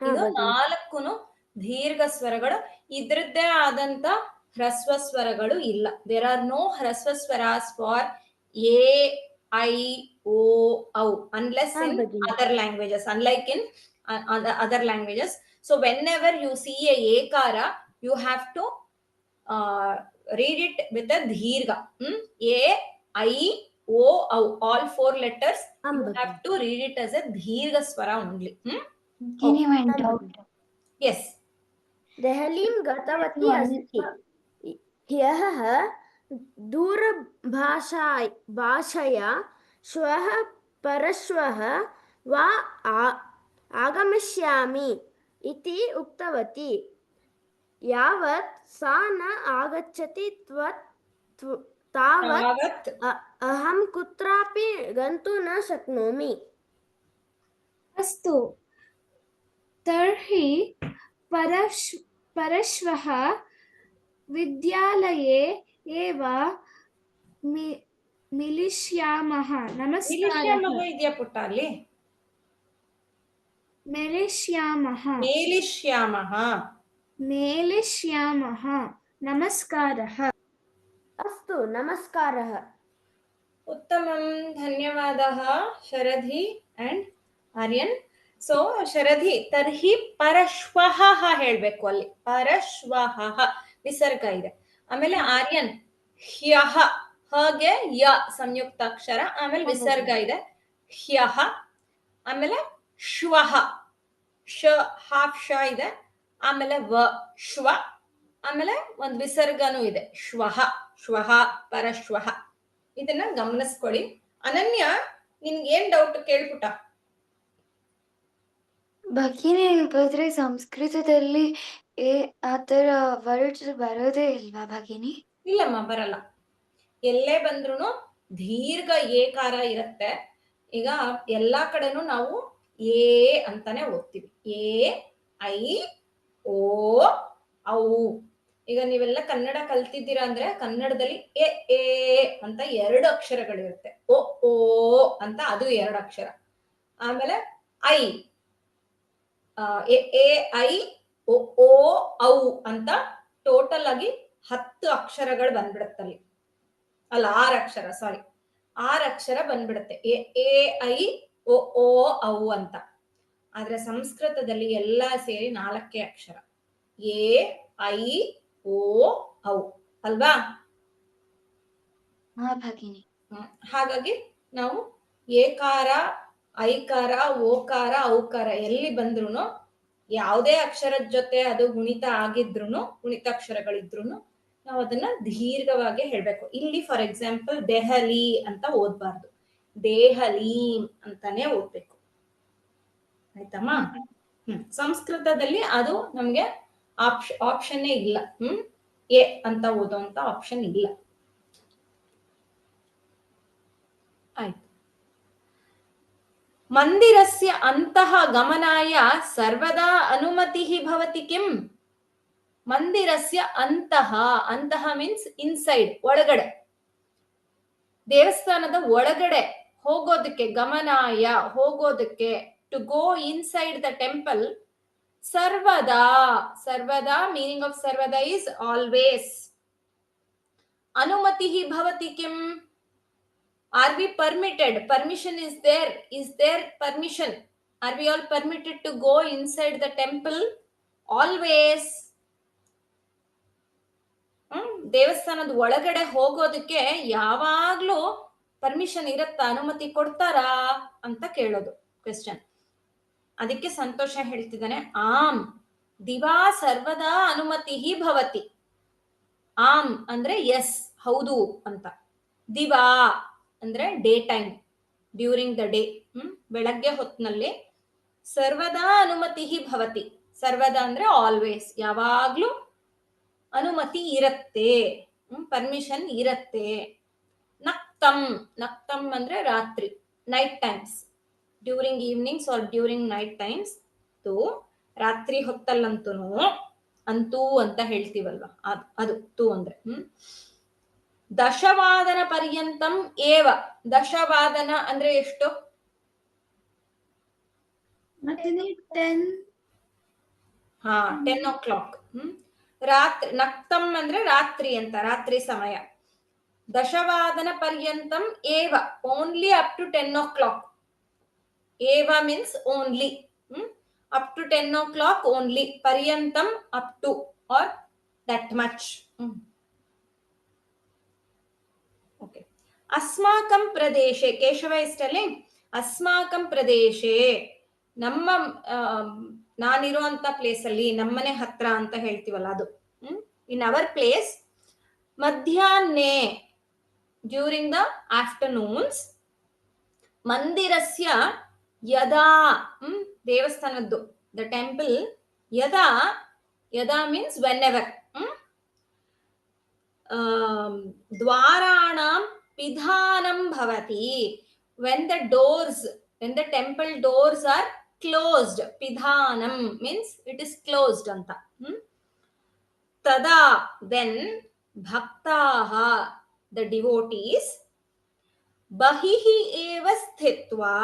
ಹಾ, ಇದು ಭಗಿನಿ. 4 ದೀರ್ಘ ಸ್ವರಗಳು. ಇದ್ರದ್ದೇ ಆದಂತ ಹ್ರಸ್ವ ಸ್ವರಗಳು ಇಲ್ಲ. There are no hrasva swaras for ಎ ಐ ಓ ಔ ಅನ್ಲೆಸ್ ಹಾ, ಇನ್ ಭಗಿನಿ. other languages, unlike in other languages. So whenever you see a ekara, you have to read it with a dheerga. A I O ಔ all 4 letters ಹಾ, you ಭಗಿನಿ. have to read it as a dheerga swara only. Bhagini, one doubt. Yes. देहलीं गतवती अस्ति. ह्यः दूरभाषया श्वः परश्वः वा आगमिष्यामि इति उक्तवती. यावत् सा न आगच्छति तावत् अहं कुत्रापि गन्तुं न शक्नोमि. अस्तु तर्हि परश्वः विद्यालये एव मिलिष्यामः. नमस्कारः. ಇದೆಯಾ ಪುಟ್ಟ ಅಲ್ಲಿ? मेलिष्यामः. नमस्कारः. अस्तु, नमस्कारः. उत्तमं, धन्यवादः शरधि and ಆರ್ಯನ್. ಸೊ ಶರಧಿ ತರ್ಹಿ ಪರಶ್ವಃ ಹೇಳ್ಬೇಕು ಅಲ್ಲಿ. ಪರಶ್ವಃ ವಿಸರ್ಗ ಇದೆ. ಆಮೇಲೆ ಆರ್ಯನ್ ಹ್ಯಃ ಹಗೆ ಯ ಸಂಯುಕ್ತಾಕ್ಷರ, ಆಮೇಲೆ ವಿಸರ್ಗ ಇದೆ ಹ್ಯಃ. ಆಮೇಲೆ ಶ್ವಃ ಶ ಹಾಫ್ ಶ ಇದೆ, ಆಮೇಲೆ ವ ಶ್ವ, ಆಮೇಲೆ ಒಂದ್ ವಿಸರ್ಗನೂ ಇದೆ ಶ್ವಃ. ಶ್ವಃ ಪರಶ್ವಃ. ಇದನ್ನ ಗಮನಿಸ್ಕೊಳ್ಳಿ. ಅನನ್ಯ, ನಿನ್ಗೆ ಏನ್ ಡೌಟ್ ಕೇಳ್ಬಿಟ್ಟ? ಭಗಿನಿ, ಬದ್ರೆ ಸಂಸ್ಕೃತದಲ್ಲಿ ಆ ತರ ವರ್ಡ್ಸ್ ಬರೋದೇ ಇಲ್ವಾ ಭಗಿನಿ? ಇಲ್ಲಮ್ಮ, ಬರಲ್ಲ. ಎಲ್ಲೇ ಬಂದ್ರು ದೀರ್ಘ ಏಕಾರ ಇರುತ್ತೆ. ಈಗ ಎಲ್ಲಾ ಕಡೆನೂ ನಾವು ಏ ಅಂತಾನೆ ಓದ್ತೀವಿ. ಎ ಐ ಓ ಔ. ಈಗ ನೀವೆಲ್ಲ ಕನ್ನಡ ಕಲ್ತಿದ್ದೀರಾ ಅಂದ್ರೆ ಕನ್ನಡದಲ್ಲಿ ಎ ಎ ಅಂತ 2 ಅಕ್ಷರಗಳಿರುತ್ತೆ. ಓ ಓ ಅಂತ ಅದು 2 ಅಕ್ಷರ. ಆಮೇಲೆ ಐ ಎ ಐ ಓ ಓ ಔ ಅಂತ ಟೋಟಲ್ ಆಗಿ 10 ಅಕ್ಷರಗಳು ಬಂದ್ಬಿಡುತ್ತಲ್ಲಿ. ಅಲ್ಲ, 6 ಅಕ್ಷರ, ಸಾರಿ, 6 ಅಕ್ಷರ ಬಂದ್ಬಿಡುತ್ತೆ ಎ ಐ ಓ ಓ ಔ ಅಂತ. ಆದ್ರೆ ಸಂಸ್ಕೃತದಲ್ಲಿ ಎಲ್ಲಾ ಸೇರಿ 4 ಅಕ್ಷರ ಎ ಐ ಓ ಔ ಅಲ್ವಾ? ಹಾ ಭಗಿನಿ. ಹಾಗಾಗಿ ನಾವು ಏಕಾರ, ಐಕಾರ, ಓಕಾರ, ಔಕಾರ ಎಲ್ಲಿ ಬಂದ್ರು ಯಾವುದೇ ಅಕ್ಷರದ ಜೊತೆ ಅದು ಗುಣಿತ ಆಗಿದ್ರು, ಗುಣಿತಾಕ್ಷರಗಳಿದ್ರು ನಾವು ಅದನ್ನ ದೀರ್ಘವಾಗಿ ಹೇಳ್ಬೇಕು. ಇಲ್ಲಿ ಫಾರ್ ಎಕ್ಸಾಂಪಲ್ ದೆಹಲಿ ಅಂತ ಓದ್ಬಾರ್ದು, ದೇಹಲೀಂ ಅಂತಾನೆ ಓದ್ಬೇಕು. ಆಯ್ತಮ್ಮ? ಸಂಸ್ಕೃತದಲ್ಲಿ ಅದು ನಮ್ಗೆ ಆಪ್ಷನ್ನೇ ಇಲ್ಲ. ಎ ಅಂತ ಓದೋಂತ ಆಪ್ಷನ್ ಇಲ್ಲ. ಆಯ್ತು. ಮಂದಿರಸ್ಯ ಅಂತಃ ಗಮನಾಯ ಸರ್ವದಾ ಅನುಮತಿಃ ಭವತಿ ಕಿಂ? ಮಂದಿರಸ್ಯ ಅಂತಃ, ಅಂತಃ ಮೀನ್ಸ್ ಇನ್ಸೈಡ್, ಒಳಗಡೆ. ದೇವಸ್ಥಾನದ ಒಳಗಡೆ ಹೋಗೋದಕ್ಕೆ, ಗಮನಾಯ ಹೋಗೋದಕ್ಕೆ, to go inside the temple, ಸರ್ವದಾ, ಸರ್ವದಾ ಮೀನಿಂಗ್ ಆಫ್ ಸರ್ವದಾ ಇಸ್ ಆಲ್ವೇಸ್. ಅನುಮತಿಃ ಭವತಿ ಕಿಂ? Are we permitted? Permission is there. Is there permission? Are we all permitted to go inside the temple? Always. ದೇವಸ್ಥಾನದ ಒಳಗಡೆ ಹೋಗೋದಕ್ಕೆ ಯಾವಾಗ್ಲೂ ಪರ್ಮಿಷನ್ ಇರುತ್ತಾ? ಅನುಮತಿ ಕೊಡ್ತಾರಾ ಅಂತ ಕೇಳೋದು ಕ್ವೆಶ್ಚನ್. ಅದಕ್ಕೆ ಸಂತೋಷ ಹೇಳ್ತಿದ್ದಾನೆ, ಆಮ್ ದಿವಾ ಸರ್ವದಾ ಅನುಮತಿ ಭವತಿ. ಆಮ್ ಅಂದ್ರೆ ಎಸ್, ಹೌದು ಅಂತ. ದಿವಾ ಅಂದ್ರೆ day time, during the day, ಬೆಳಗ್ಗೆ ಹೊತ್ನಲ್ಲಿ. ಸರ್ವದಾ ಅನುಮತಿ ಭವತಿ, ಸರ್ವದಾ ಅಂದ್ರೆ ಆಲ್ವೇಸ್, ಯಾವಾಗ್ಲೂ ಅನುಮತಿ ಇರತ್ತೆ, ಪರ್ಮಿಷನ್ ಇರತ್ತೆ. ನಕ್ತಂ, ನಕ್ತಂ ಅಂದ್ರೆ ರಾತ್ರಿ, night times, during evenings or during night times. ರಾತ್ರಿ ಹೊತ್ತಲ್ಲಂತೂ ಅಂತೂ ಅಂತ ಹೇಳ್ತೀವಲ್ವಾ, ಅದು ತು ಅಂದ್ರೆ. ದಶವಾದನ ಪರ್ಯಂತಂ ಏವ. ದಶವಾದನ ಅಂದ್ರೆ ಎಷ್ಟು? Matinee 10. 10 o'clock. ರಾತ್ರಿ, ನಕ್ತಂ ಅಂದ್ರೆ ರಾತ್ರಿ ಅಂತ, ರಾತ್ರಿ ಸಮಯ. ದಶವಾದನ ಪರ್ಯಂತಂ ಏವ, ಓನ್ಲಿ ಅಪ್ ಟು 10 o'clock. ಏವ means only, up to 10 o'clock only. Paryantam up to, or that much. Okay. Asmakam pradeshe, Keshava is telling, Asmakam pradeshe, ನಮ್ಮ ನಾನಿರುವಂತ ಪ್ಲೇಸ್ ಅಲ್ಲಿ, ನಮ್ಮನೆ ಹತ್ರ ಅಂತ ಹೇಳ್ತೀವಲ್ಲ ಅದು. ಇನ್ ಅವರ್ ಪ್ಲೇಸ್, ಮಧ್ಯಾಹ್ನೆ, ಡ್ಯೂರಿಂಗ್ ದ ಆಫ್ಟರ್ನೂನ್ಸ್, ಮಂದಿರಸ್ಯ ಯದಾ, ದೇವಸ್ಥಾನದ್ದು, ದ ಟೆಂಪಲ್, ಯದಾ, ಯದಾ ಮೀನ್ಸ್ ವೆನ್ ಎವರ್, ದ್ವಾರಾಣಾಂ ಪಿಧಾನಂ ಭವತಿ, when the doors, when the temple doors are closed, ಪಿಧಾನಂ means it is closed ಅಂತ. ತದಾ, then, ಭಕ್ತಾಹ, the devotees, ಬಹಿಹಿ ಏವ ಸ್ಥಿತ್ವಾ,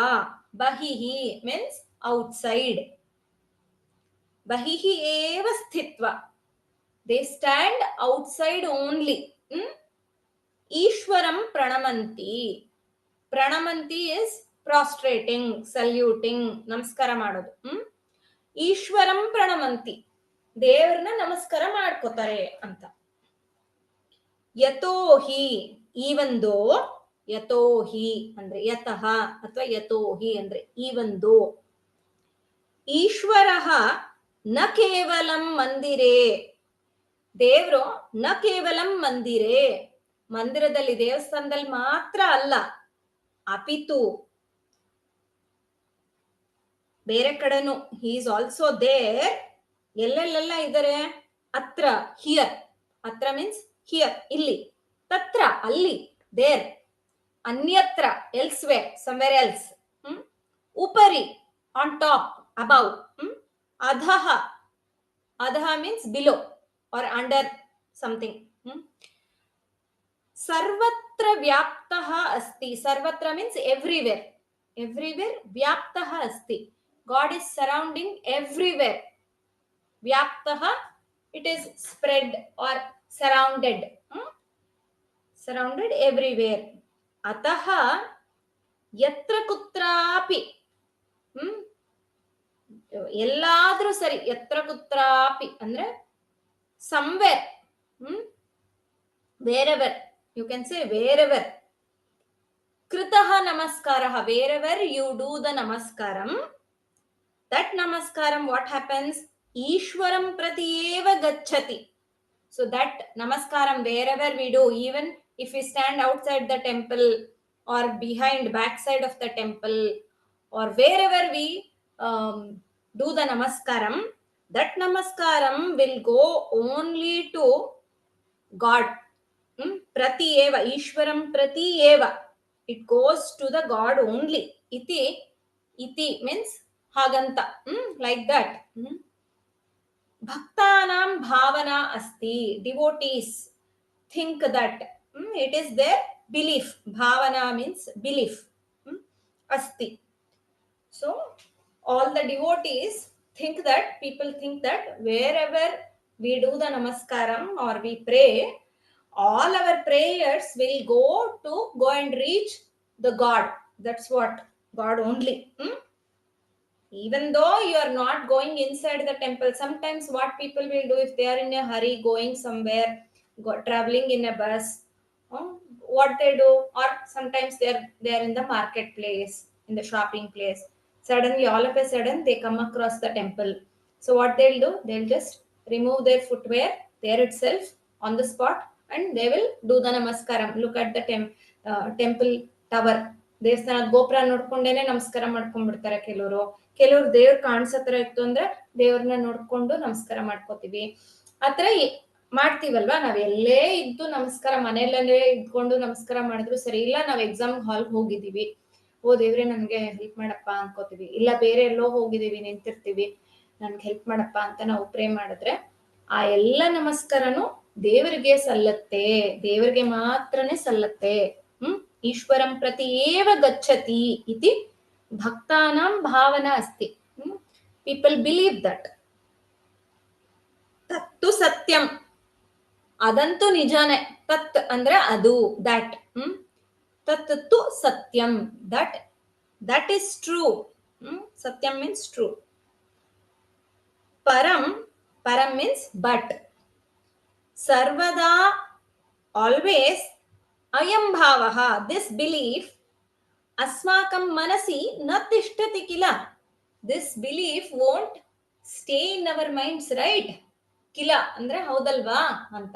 ಬಹಿಹಿ means outside, ಬಹಿಹಿ ಏವ ಸ್ಥಿತ್ವಾ, they stand outside only. ಈಶ್ವರಂ ಪ್ರಣಮಂತಿ, ಪ್ರಣಮಂತಿ is prostrating, saluting, ನಮಸ್ಕಾರ ಮಾಡೋದು. ಈಶ್ವರಂ ಪ್ರಣಮಂತಿ, ದೇವ್ರನ್ನ ನಮಸ್ಕಾರ ಮಾಡ್ಕೋತಾರೆ ಅಂತ. ಯತೋಹಿ, ಈವನ್ ದೋ, ಯತೋಹಿ ಅಂದ್ರೆ ಯತಃ ಅಥವಾ ಯತೋಹಿ ಅಂದ್ರೆ ಈವನ್ ದೋ, ಈಶ್ವರಃ ನ ಕೇವಲಂ ಮಂದಿರೇ, ದೇವ್ರು ನ ಕೇವಲಂ ಮಂದಿರೇ, ಮಂದಿರದಲ್ಲಿ, ದೇವಸ್ಥಾನದಲ್ಲಿ ಮಾತ್ರ ಅಲ್ಲ, ಅಪಿತು ಬೇರೆ ಕಡೆನು, ಹಿ ಈಸ್ ಆಲ್ಸೋ ದೇರ್. ಎಲ್ಲೆಲ್ಲೆಲ್ಲ ಇದ್ದಾರೆ? ಅತ್ರ, ಹಿಯರ್, ಅತ್ರ ಮೀನ್ಸ್ ಹಿಯರ್, ಇಲ್ಲಿ. ತತ್ರ, ಅಲ್ಲಿ, ದೇರ್. ಅನ್ಯತ್ರ, ಎಲ್ಸ್ವೇರ್, ಸಮ್ವೇರ್ ಎಲ್ಸ್. ಉಪರಿ, ಆನ್ ಟಾಪ್, ಅಬೌವ್. ಅಧಃ, ಅಧಃ means below or under something. ಸರ್ವತ್ರ ವ್ಯಾಪ್ತಃ ಅಸ್ತಿ, ಸರ್ವತ್ರ means everywhere, everywhere ವ್ಯಾಪ್ತಃ ಅಸ್ತಿ, God is surrounding everywhere. ವ್ಯಾಪ್ತಃ, it is spread or surrounded, surrounded everywhere. ಅತಃ ಯತ್ರ ಕುತ್ರಾಪಿ, ಎಲ್ಲಾದ್ರೂ ಸರಿ, ಯತ್ರ ಕುತ್ರಾಪಿ ಅಂದ್ರೆ somewhere, wherever, you can say wherever. Kritaha namaskaraha, wherever you do the namaskaram, that namaskaram, what happens? Ishwaram prati eva gacchati. So that namaskaram, wherever we do, even if we stand outside the temple or behind, backside of the temple, or wherever we do the namaskaram, that namaskaram will go only to God. Prati eva, Ishwaram prati eva, it goes to the God only. Iti, iti means haganta, like that. Bhaktanam bhavana asti, devotees think that, it is their belief. Bhavana means belief. Asti. So all the devotees think that, people think that wherever we do the namaskaram or we pray, all our prayers will go and reach the God. That's what, God only. Even though you are not going inside the temple, sometimes what people will do, if they are in a hurry going somewhere, traveling in a bus, what they do, or sometimes they are in the marketplace, in the shopping place, suddenly all of a sudden they come across the temple. So what they'll do, they'll just remove their footwear there itself on the spot, and they will do the namaskaram. Look at the temple tower, ದೇವಸ್ಥಾನದ ಗೋಪುರ ನೋಡ್ಕೊಂಡೇನೆ ನಮಸ್ಕಾರ ಮಾಡ್ಕೊಂಡ್ಬಿಡ್ತಾರೆ ಕೆಲವರು. ದೇವ್ರ ಕಾಣಿಸತ್ರ ಇತ್ತು ಅಂದ್ರೆ ದೇವ್ರನ್ನ ನೋಡ್ಕೊಂಡು ನಮಸ್ಕಾರ ಮಾಡ್ಕೋತೀವಿ. ಆತರ ಮಾಡ್ತೀವಲ್ವಾ, ನಾವ್ ಎಲ್ಲೇ ಇದ್ದು ನಮಸ್ಕಾರ, ಮನೆಯಲ್ಲೇ ಇದ್ಕೊಂಡು ನಮಸ್ಕಾರ ಮಾಡಿದ್ರು ಸರಿ, ಇಲ್ಲ ನಾವ್ ಎಕ್ಸಾಮ್ ಹಾಲ್ ಹೋಗಿದೀವಿ, ಓ ದೇವ್ರೆ ನನ್ಗೆ ಹೆಲ್ಪ್ ಮಾಡಪ್ಪ ಅನ್ಕೋತೀವಿ, ಇಲ್ಲ ಬೇರೆ ಎಲ್ಲೋ ಹೋಗಿದೀವಿ ನಿಂತಿರ್ತೀವಿ, ನನ್ಗೆ ಹೆಲ್ಪ್ ಮಾಡಪ್ಪ ಅಂತ ನಾವು ಪ್ರೇ ಮಾಡಿದ್ರೆ ಆ ಎಲ್ಲ ನಮಸ್ಕಾರನು ದೇವರಿಗೆ ಸಲ್ಲತ್ತೆ, ದೇವರಿಗೆ ಮಾತ್ರನೇ ಸಲ್ಲತ್ತೆ. ಈಶ್ವರಂ ಪ್ರತಿ ಏವ ಗಚ್ಚತಿ ಇತಿ ಭಕ್ತಾನಾಂ ಭಾವನಾ ಅಸ್ತಿ. People believe that. ತತ್ತು ಸತ್ಯಂ, ಅದಂತೂ ನಿಜಾನೇ. ತತ್ ಅಂದ್ರೆ ಅದು, ದಟ್. ತತ್ತು ಸತ್ಯಂ, ದಟ್ ಇಸ್ ಟ್ರೂ. ಸತ್ಯಂ ಮೀನ್ಸ್ ಟ್ರೂ. ಪರಂ ಮೀನ್ಸ್ ಬಟ್. ಸರ್ವದಾ, ಆಲ್ವೇಸ್, ಅಯಂ ಭಾವಃ, ದಿಸ್ ಬಿಲೀಫ್, ಅಸ್ಮಾಕಂ ಮನಸಿ ನ ತಿಷ್ಠತಿ ಕಿಲ. This belief won't stay in our minds, right? ಕಿಲ ಅಂದ್ರೆ ಹೌದಲ್ವಾ ಅಂತ.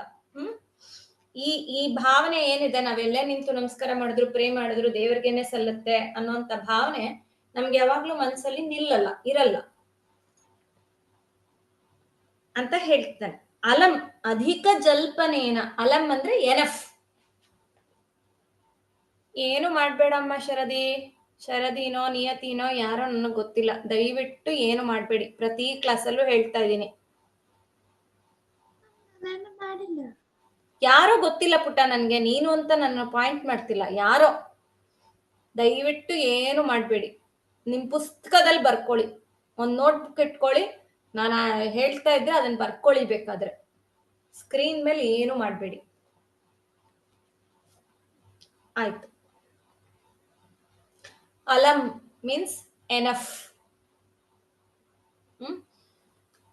ಈ ಭಾವನೆ ಏನಿದೆ, ನಾವೆಲ್ಲೇ ನಿಂತು ನಮಸ್ಕಾರ ಮಾಡಿದ್ರು ಪ್ರೇ ಮಾಡಿದ್ರು ದೇವರಿಗೇನೆ ಸಲ್ಲತ್ತೆ ಅನ್ನೋಂತ ಭಾವನೆ ನಮ್ಗೆ ಯಾವಾಗ್ಲೂ ಮನಸ್ಸಲ್ಲಿ ಇರಲ್ಲ ಅಂತ ಹೇಳ್ತಾನೆ. ಅಲಂ ಅಧಿಕ ಜಲ್ಪನೇನ, ಅಲಂ ಅಂದ್ರೆ ಎನಫ್. ಏನು ಮಾಡ್ಬೇಡಮ್ಮ ಶರದಿನೋ ನಿಯತಿನೋ ಯಾರೋ ನನಗ್ ಗೊತ್ತಿಲ್ಲ, ದಯವಿಟ್ಟು ಏನು ಮಾಡ್ಬೇಡಿ. ಪ್ರತಿ ಕ್ಲಾಸಲ್ಲೂ ಹೇಳ್ತಾ ಇದ್ದೀನಿ. ನಾನು ಮಾಡಿಲ್ಲ. ಯಾರೋ ಗೊತ್ತಿಲ್ಲ ಪುಟ್ಟ ನನ್ಗೆ, ನೀನು ಅಂತ ನನ್ನ ಪಾಯಿಂಟ್ ಮಾಡ್ತಿಲ್ಲ, ಯಾರೋ. ದಯವಿಟ್ಟು ಏನು ಮಾಡ್ಬೇಡಿ. ನಿಮ್ ಪುಸ್ತಕದಲ್ಲಿ ಬರ್ಕೊಳ್ಳಿ, ಒಂದ್ ನೋಟ್ ಬುಕ್ ಇಟ್ಕೊಳ್ಳಿ, ನಾನು ಹೇಳ್ತಾ ಇದ್ರೆ ಅದನ್ನ ಬರ್ಕೊಳ್ಳಿ. ಬೇಕಾದ್ರೆ ಸ್ಕ್ರೀನ್ ಮೇಲೆ ಏನು ಮಾಡ್ಬೇಡಿ. ಆಯ್ತು. Alam means enough.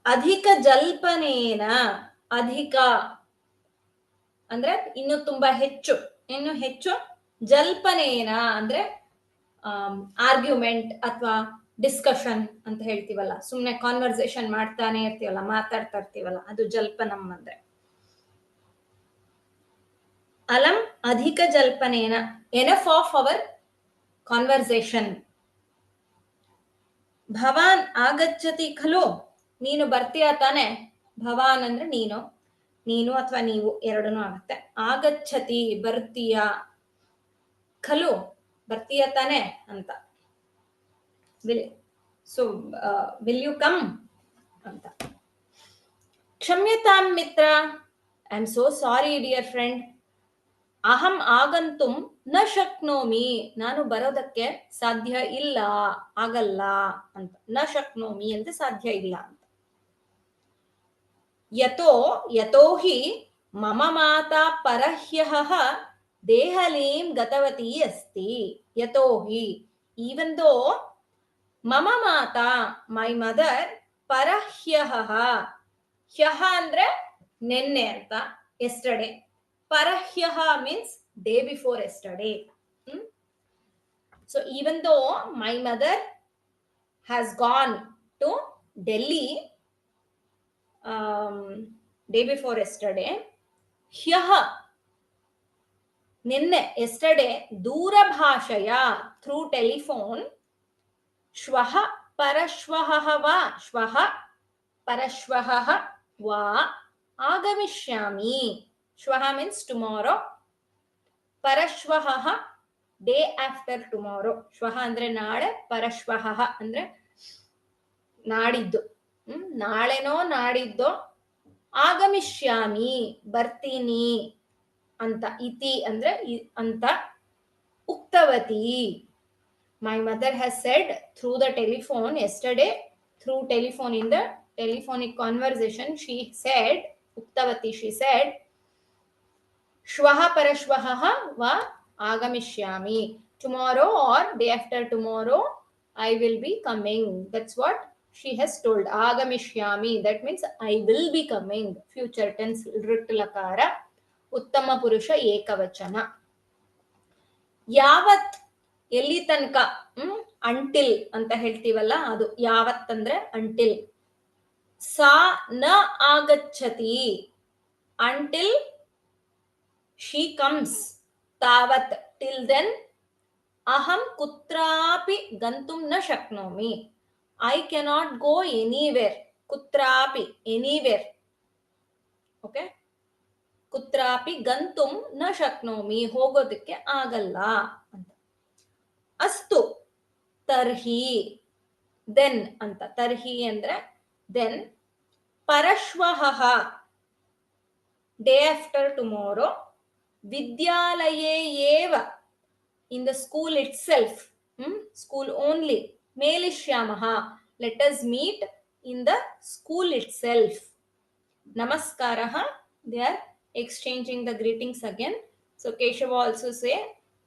ಅಧಿಕ ಜಲ್ಪನೇನ, ಅಧಿಕ ಅಂದ್ರೆ ಇನ್ನು ತುಂಬಾ ಹೆಚ್ಚು, ಇನ್ನು ಹೆಚ್ಚು. ಜಲ್ಪನೇನ ಅಂದ್ರೆ ಆರ್ಗ್ಯುಮೆಂಟ್ ಅಥವಾ ಡಿಸ್ಕಷನ್ ಅಂತ ಹೇಳ್ತೀವಲ್ಲ, ಸುಮ್ನೆ ಕಾನ್ವರ್ಸೇಷನ್ ಮಾಡ್ತಾನೆ ಇರ್ತೀವಲ್ಲ, ಮಾತಾಡ್ತಾ ಇರ್ತೀವಲ್ಲ, ಅದು ಜಲ್ಪನಂ ಅಂದ್ರೆ. ಅಲಂ ಅಧಿಕ ಜಲ್ಪನೇನ, ಎನಫ್ ಆಫ್ ಅವರ್ ಕಾನ್ವರ್ಸೇಷನ್. ಭವಾನ್ ಆಗಚ್ಚತಿ ಖಲು, ನೀನು ಬರ್ತೀಯ ತಾನೆ. ಭವಾನ್ ಅಂದ್ರೆ ನೀನು ಅಥವಾ ನೀವು ಎರಡೂ ಆಗುತ್ತೆ. ಆಗಚ್ಚತಿ ಬರ್ತೀಯ, ಖಲು ಬರ್ತೀಯ ತಾನೆ ಅಂತ. ವಿಲ್ ಯು ಕಮ್ ಅಂತ. ಕ್ಷಮ್ಯತಾಂ ಮಿತ್ರ, I am so sorry dear friend. ಅಹಂ ಆಗಂತುಂ ನ ಶಕ್ನೋಮಿ, ನಾನು ಬರೋದಕ್ಕೆ ಸಾಧ್ಯ ಇಲ್ಲ, ಆಗಲ್ಲ ಅಂತ. ನ ಶಕ್ನೋಮಿ ಅಂದ್ರೆ ಸಾಧ್ಯ ಇಲ್ಲ ಅಂತ. ಯತೋ ಹಿ ಮಮ ಮಾತಾ ಪರಹ್ಯಃ ದೇಹಲೀಂ ಗತವತಿ ಅಸ್ತಿ. ಯತೋ ಹಿ, ಈವನ್ ದೋ ಮಮ ಮಾತಾ, ಮೈ ಮದರ್, ಪರಹ್ಯಃ, ಹ್ಯಃ ಅಂದ್ರೆ ನೆನ್ನೆ ಅಂತ, yesterday. Parahyaha means day before yesterday. So even though my mother has gone to Delhi day before yesterday, hyaha, ninne, yesterday, durabhashaya, through telephone, shvaha parashvaha va, shvaha parashvaha va agamishyami. Shvaha means tomorrow. Parashvaha day after tomorrow. Shvaha andre naale, parashvaha andre ನಾಡಿದ್ದು. ನಾಳೆನೋ ನಾಡಿದ್ದೋ. ಆಗಮಿಷ್ಯಾಮಿ ಬರ್ತೀನಿ ಅಂತ. ಇತಿ ಅಂದ್ರೆ ಅಂತ. ಉಕ್ತವತಿ, my mother has said through the telephone yesterday, through telephone, in the telephonic conversation, she said, uktavati, she said, Shvaha parashvaha va agamishyami. Tomorrow or day after tomorrow, I will be coming. That's what she has told. Agamishyami, that means I will be coming. Future tense, rit lakara, uttama purusha ekavachana. ಯಾವತ್, ಎಲ್ಲಿ ತನಕ. Until ಅಂತ ಹೇಳ್ತೀವಲ್ಲ, ಅದು ಯಾವತ್ ಅಂದ್ರೆ until. ಸಾ ನ ಆಗಚ್ಚತಿ, until she comes. Tavat, till then. Aham kutrapi gantum na shaknomi, I cannot go anywhere. Kutrapi, anywhere. Okay, ಕುತ್ರಾಪಿ ಗಂತುಂ ನ ಶಕ್ನೋಮಿ, ಹೋಗೋದಕ್ಕೆ ಆಗಲ್ಲ ಅಂತ. ಅಸ್ತು ತರ್ಹಿ, ದೆನ್ ಅಂತ. ತರ್ಹಿ ಅಂದ್ರೆ ದೆನ್. ಪರಶ್ವಃ ಡೇ ಆಫ್ಟರ್ ಟುಮಾರೋ, ವಿದ್ಯಾಲಯೇ ಏವ in the school itself, school only, ಮೇಲಿಷ್ಯಾಮಃ let us meet in the school itself. ನಮಸ್ಕಾರಃ, they are exchanging the greetings again. So Keshava also say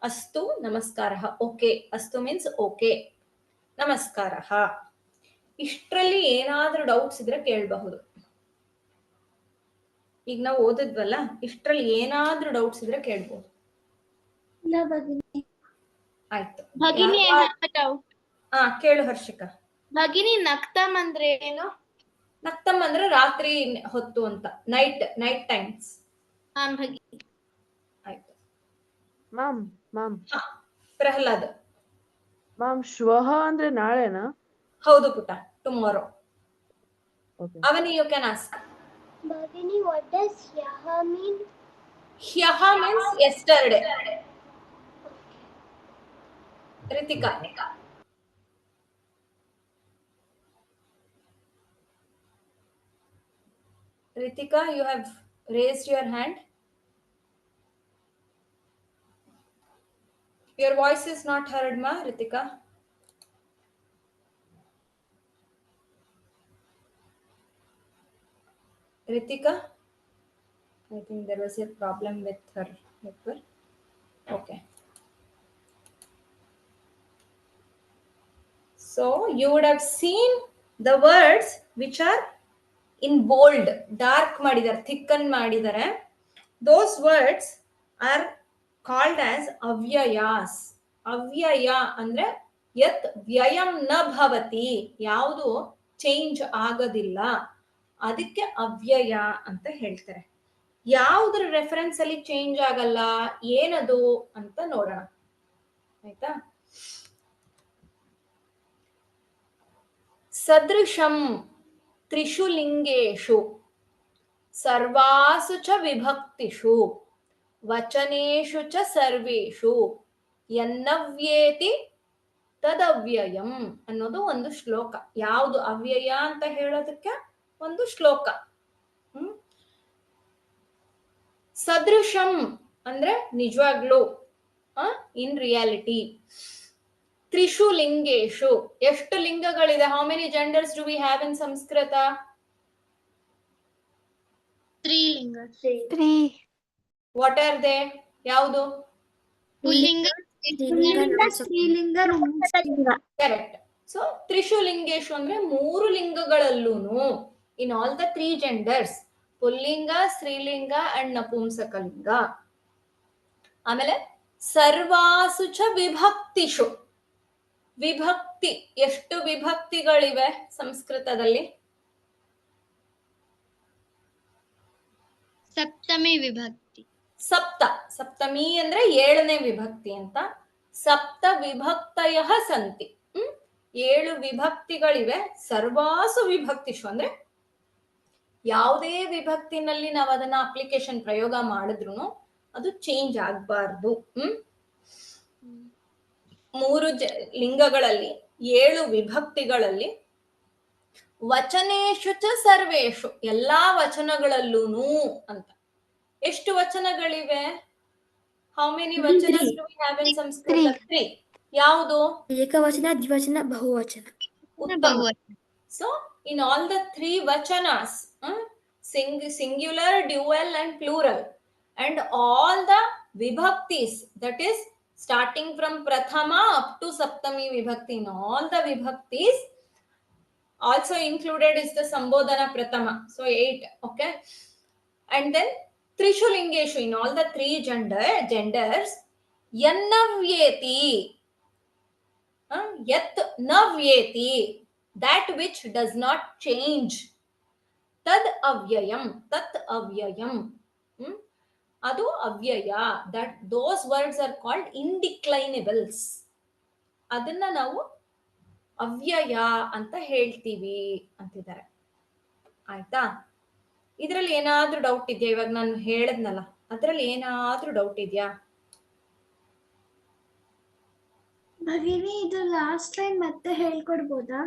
astu namaskarah. Okay, astu means okay, ನಮಸ್ಕಾರಃ. ಇಷ್ಟರಲ್ಲಿ ಏನಾದ್ರೂ doubts ಇದ್ರೆ ಕೇಳಬಹುದು. ಈಗ ನಾವು ಓದಿದ್ವಲ್ಲ, ಇಷ್ಟರಲ್ಲಿ ಏನಾದ್ರೂ ಡೌಟ್ಸ್ ಇದ್ರೆ ಕೇಳ್ಬಹುದು. ಇಲ್ಲ ಭಗಿನಿ. ಆಯ್ತು. ಭಗಿನಿ, I have a doubt. ಕೇಳು ಹರ್ಷಿಕಾ. ಭಗಿನಿ, ನಕ್ತಮ್ ಅಂದ್ರೆ ಏನು? ನಕ್ತಮ್ ಅಂದ್ರೆ ರಾತ್ರಿ ಹೊತ್ತು ಅಂತ, ನೈಟ್ ಟೈಮ್ಸ್. ಭಗಿನಿ. ಆಯ್ತು. ಮ್ಯಾಮ್ ಪ್ರಹ್ಲಾದ್. ಮ್ಯಾಮ್ ಶ್ವಃ ಅಂದ್ರೆ ನಾಳೆನಾ? ಹೌದು ಪುಟ, ಟುಮಾರೋ. Okay. ಅವನಿ, you can ask. Bhagini, what does Hyaha mean? ಹ್ಯಃ means yesterday. Ritika. Ritika, you have raised your hand. Your voice is not heard, ma, Ritika. Ritika? I think there was a problem with her network. Okay. So you would have seen the words which are in bold, dark ಮಾಡಿದ್ದಾರೆ, thicken ಮಾಡಿದ್ದಾರೆ. Those words are called as ಅವ್ಯಯಾಸ್. ಅವ್ಯಯ ಅಂದ್ರೆ ಯತ್ ವ್ಯಯಂ ನ ಭವತಿ, ಯಾವುದು change ಆಗೋದಿಲ್ಲ, ಅದಕ್ಕೆ ಅವ್ಯಯ ಅಂತ ಹೇಳ್ತಾರೆ. ಯಾವುದ್ರ ರೆಫರೆನ್ಸ್ ಅಲ್ಲಿ ಚೇಂಜ್ ಆಗಲ್ಲ, ಏನದು ಅಂತ ನೋಡೋಣ. ಆಯ್ತಾ? ಸದೃಶಂ ತ್ರಿಷು ಲಿಂಗೇಶು ಸರ್ವಾಸು ಚ ವಿಭಕ್ತಿಷು ವಚನೇಶು ಚ ಸರ್ವೇಷು ಯನ್ನವ್ಯೇತಿ ತದವ್ಯಯಂ ಅನ್ನೋದು ಒಂದು ಶ್ಲೋಕ. ಯಾವುದು ಅವ್ಯಯ ಅಂತ ಹೇಳೋದಕ್ಕೆ ಒಂದು ಶ್ಲೋಕ. ಸದೃಶಂ ಅಂದ್ರೆ ನಿಜವಾಗ್ಲೂ, ಇನ್ ರಿಯಾಲಿಟಿ. ತ್ರಿಷು ಲಿಂಗೇಶು, ಎಷ್ಟು ಲಿಂಗಗಳಿದೆ? How many genders do we have in Sanskrit? 3 ಲಿಂಗ. 3. What are they? ಯಾವುದು? ಪುಲ್ಲಿಂಗ, ಸ್ತ್ರೀಲಿಂಗ, ನಪುಂಸಕಲಿಂಗ. ಕರೆಕ್ಟ್. ಸೊ ತ್ರಿಷು ಲಿಂಗೇಶು ಅಂದ್ರೆ 3 ಲಿಂಗಗಳಲ್ಲೂನು, ಇನ್ ಆಲ್ ದ 3 genders, ಪುಲ್ಲಿಂಗ, ಸ್ತ್ರೀಲಿಂಗ ಅಂಡ್ ನಪುಂಸಕಲಿಂಗ. ಆಮೇಲೆ ಸರ್ವಾಸು ಚ ವಿಭಕ್ತಿಷು, ವಿಭಕ್ತಿ, ಎಷ್ಟು ವಿಭಕ್ತಿಗಳಿವೆ ಸಂಸ್ಕೃತದಲ್ಲಿ? ಸಪ್ತಮಿ ವಿಭಕ್ತಿ. ಸಪ್ತಮಿ ಅಂದ್ರೆ 7ನೇ ವಿಭಕ್ತಿ ಅಂತ. ಸಪ್ತ ವಿಭಕ್ತಯ ಸಂತಿ, 7 ವಿಭಕ್ತಿಗಳಿವೆ. ಸರ್ವಾಸು ವಿಭಕ್ತಿಷು ಅಂದ್ರೆ ಯಾವುದೇ ವಿಭಕ್ತಿನಲ್ಲಿ ನಾವು ಅದನ್ನ ಅಪ್ಲಿಕೇಶನ್ ಪ್ರಯೋಗ ಮಾಡಿದ್ರು ಅದು ಚೇಂಜ್ ಆಗ್ಬಾರ್ದು. 3 ಲಿಂಗಗಳಲ್ಲಿ, 7 ವಿಭಕ್ತಿಗಳಲ್ಲಿ, ವಚನೇಶು ಚ ಸರ್ವೇಷು, ಎಲ್ಲಾ ವಚನಗಳಲ್ಲೂನು ಅಂತ. ಎಷ್ಟು ವಚನಗಳಿವೆ? How many vachanas do we have in Sanskrit? 3. ಯಾವುದು? ಏಕವಚನ, ದ್ವಿವಚನ, ಬಹುವಚನ. So in all the 3 vachanas, singular, dual and plural, and all the vibhaktis, that is starting from prathama up to saptami vibhakti, in all the vibhaktis also included is the sambodhana prathama, so 8. Okay, and then trishu lingeshu, in all the 3 genders, yannavyeti, yat navyeti, that which does not change, tad avyayam, tat avyayam, adu avyaya, that those words are called indeclinables. ಅದನ್ನ ನಾವು ಅವ್ಯಯ ಅಂತ ಹೇಳ್ತೀವಿ ಅಂತಿದ್ದಾರೆ. ಆಯ್ತಾ? ಇದರಲ್ಲಿ ಏನಾದ್ರೂ doubt ಇದೆಯಾ? ಇವಾಗ ನಾನು ಹೇಳದ್ನಲ್ಲ, ಅದ್ರಲ್ಲಿ ಏನಾದ್ರೂ ಡೌಟ್ ಇದೆಯಾ? ಭಗಿನಿ ಇದು ಲಾಸ್ಟ್ ಲೈನ್ ಮತ್ತೆ ಹೇಳ್ಕೊಡ್ಬೋದಾ?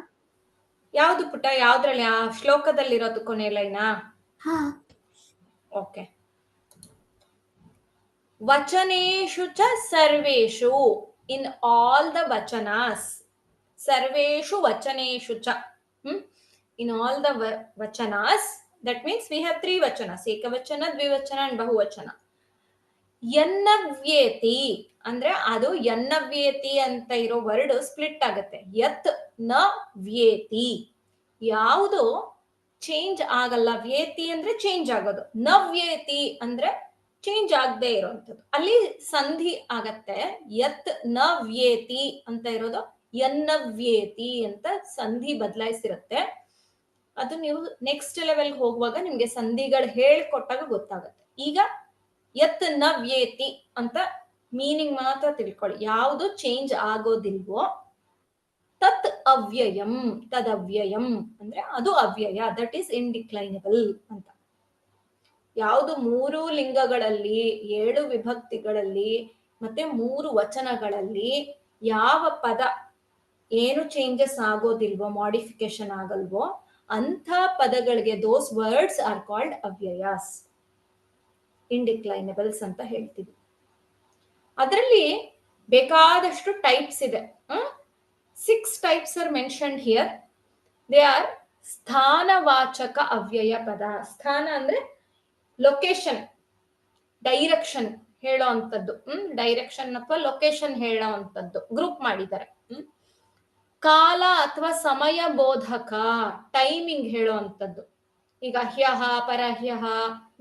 ಯಾವ್ದು ಪುಟ್ಟ? ಯಾವ್ದ್ರಲ್ಲಿ? ಆ ಶ್ಲೋಕದಲ್ಲಿರೋದು ಕೊನೆ ಲೈನಾ? ಹಾ. ಓಕೆ. ವಚನೇಶು ಚ ಸರ್ವೇಷು, ಇನ್ ಆಲ್ ದ ವಚನಾಸ್, ಸರ್ವೇಷು ವಚನೇಶು ಚ, in all the vachanas, that means we have 3 vachanas, ekavachana, dvivachana and bahuvachana. ಯನ್ನವ್ಯೇತಿ ಅಂದ್ರೆ ಅದು ಯನ್ನವ್ಯೇತಿ ಅಂತ ಇರೋ ವರ್ಡ್ ಸ್ಪ್ಲಿಟ್ ಆಗುತ್ತೆ. ಯತ್ ನ ವ್ಯೇತಿ, ಯಾವುದು ಚೇಂಜ್ ಆಗಲ್ಲ. ವ್ಯೇತಿ ಅಂದ್ರೆ ಚೇಂಜ್ ಆಗೋದು, ನವ್ಯೇತಿ ಅಂದ್ರೆ ಚೇಂಜ್ ಆಗದೆ ಇರೋಂಥದ್ದು. ಅಲ್ಲಿ ಸಂಧಿ ಆಗತ್ತೆ. ಯತ್ ನ ವ್ಯೇತಿ ಅಂತ ಇರೋದು ಯನ್ನವ್ಯೇತಿ ಅಂತ ಸಂಧಿ ಬದಲಾಯಿಸಿರುತ್ತೆ. ಅದು ನೀವು ನೆಕ್ಸ್ಟ್ ಲೆವೆಲ್ ಹೋಗುವಾಗ ನಿಮ್ಗೆ ಸಂಧಿಗಳು ಹೇಳ್ಕೊಟ್ಟಾಗ ಗೊತ್ತಾಗುತ್ತೆ. ಈಗ ಯತ್ ನ ವ್ಯೇತಿ ಅಂತ ಮೀನಿಂಗ್ ಮಾತ್ರ ತಿಳ್ಕೊಳ್ಳಿ. ಯಾವುದು ಚೇಂಜ್ ಆಗೋದಿಲ್ವೋ ತತ್ ಅವ್ಯಯಂ, ತದವ್ಯಯಂ ಅಂದ್ರೆ ಅದು ಅವ್ಯಯ, ದಟ್ ಈಸ್ ಇನ್ಡಿಕ್ಲೈನಬಲ್ ಅಂತ. ಯಾವುದು 3 ಲಿಂಗಗಳಲ್ಲಿ, 7 ವಿಭಕ್ತಿಗಳಲ್ಲಿ ಮತ್ತೆ 3 ವಚನಗಳಲ್ಲಿ ಯಾವ ಪದ ಏನು ಚೇಂಜಸ್ ಆಗೋದಿಲ್ವೋ, ಮಾಡಿಫಿಕೇಶನ್ ಆಗಲ್ವೋ ಅಂಥ ಪದಗಳಿಗೆ ದೋಸ್ ವರ್ಡ್ಸ್ ಆರ್ ಕಾಲ್ಡ್ ಅವ್ಯಯಾಸ್, ಇಂಡಿಕ್ಲೈನಬಲ್ಸ್ ಅಂತ ಹೇಳ್ತೀವಿ. ಅದರಲ್ಲಿ ಬೇಕಾದಷ್ಟು ಟೈಪ್ಸ್ ಇದೆ. 6 types are mentioned here. They are ಸ್ಥಾನವಾಚಕ ಅವ್ಯಯ ಪದ. ಸ್ಥಾನ ಅಂದ್ರೆ ಲೊಕೇಶನ್, ಡೈರೆಕ್ಷನ್ ಹೇಳೋ ಅಂಥದ್ದು. ಡೈರೆಕ್ಷನ್ ಅಥವಾ ಲೊಕೇಶನ್ ಹೇಳೋ ಅಂಥದ್ದು ಗ್ರೂಪ್ ಮಾಡಿದ್ದಾರೆ. ಕಾಲ ಅಥವಾ ಸಮಯ ಬೋಧಕ, ಟೈಮಿಂಗ್ ಹೇಳೋ ಅಂಥದ್ದು. ಈಗ ಹ್ಯಹ, ಪರಹ್ಯಹ,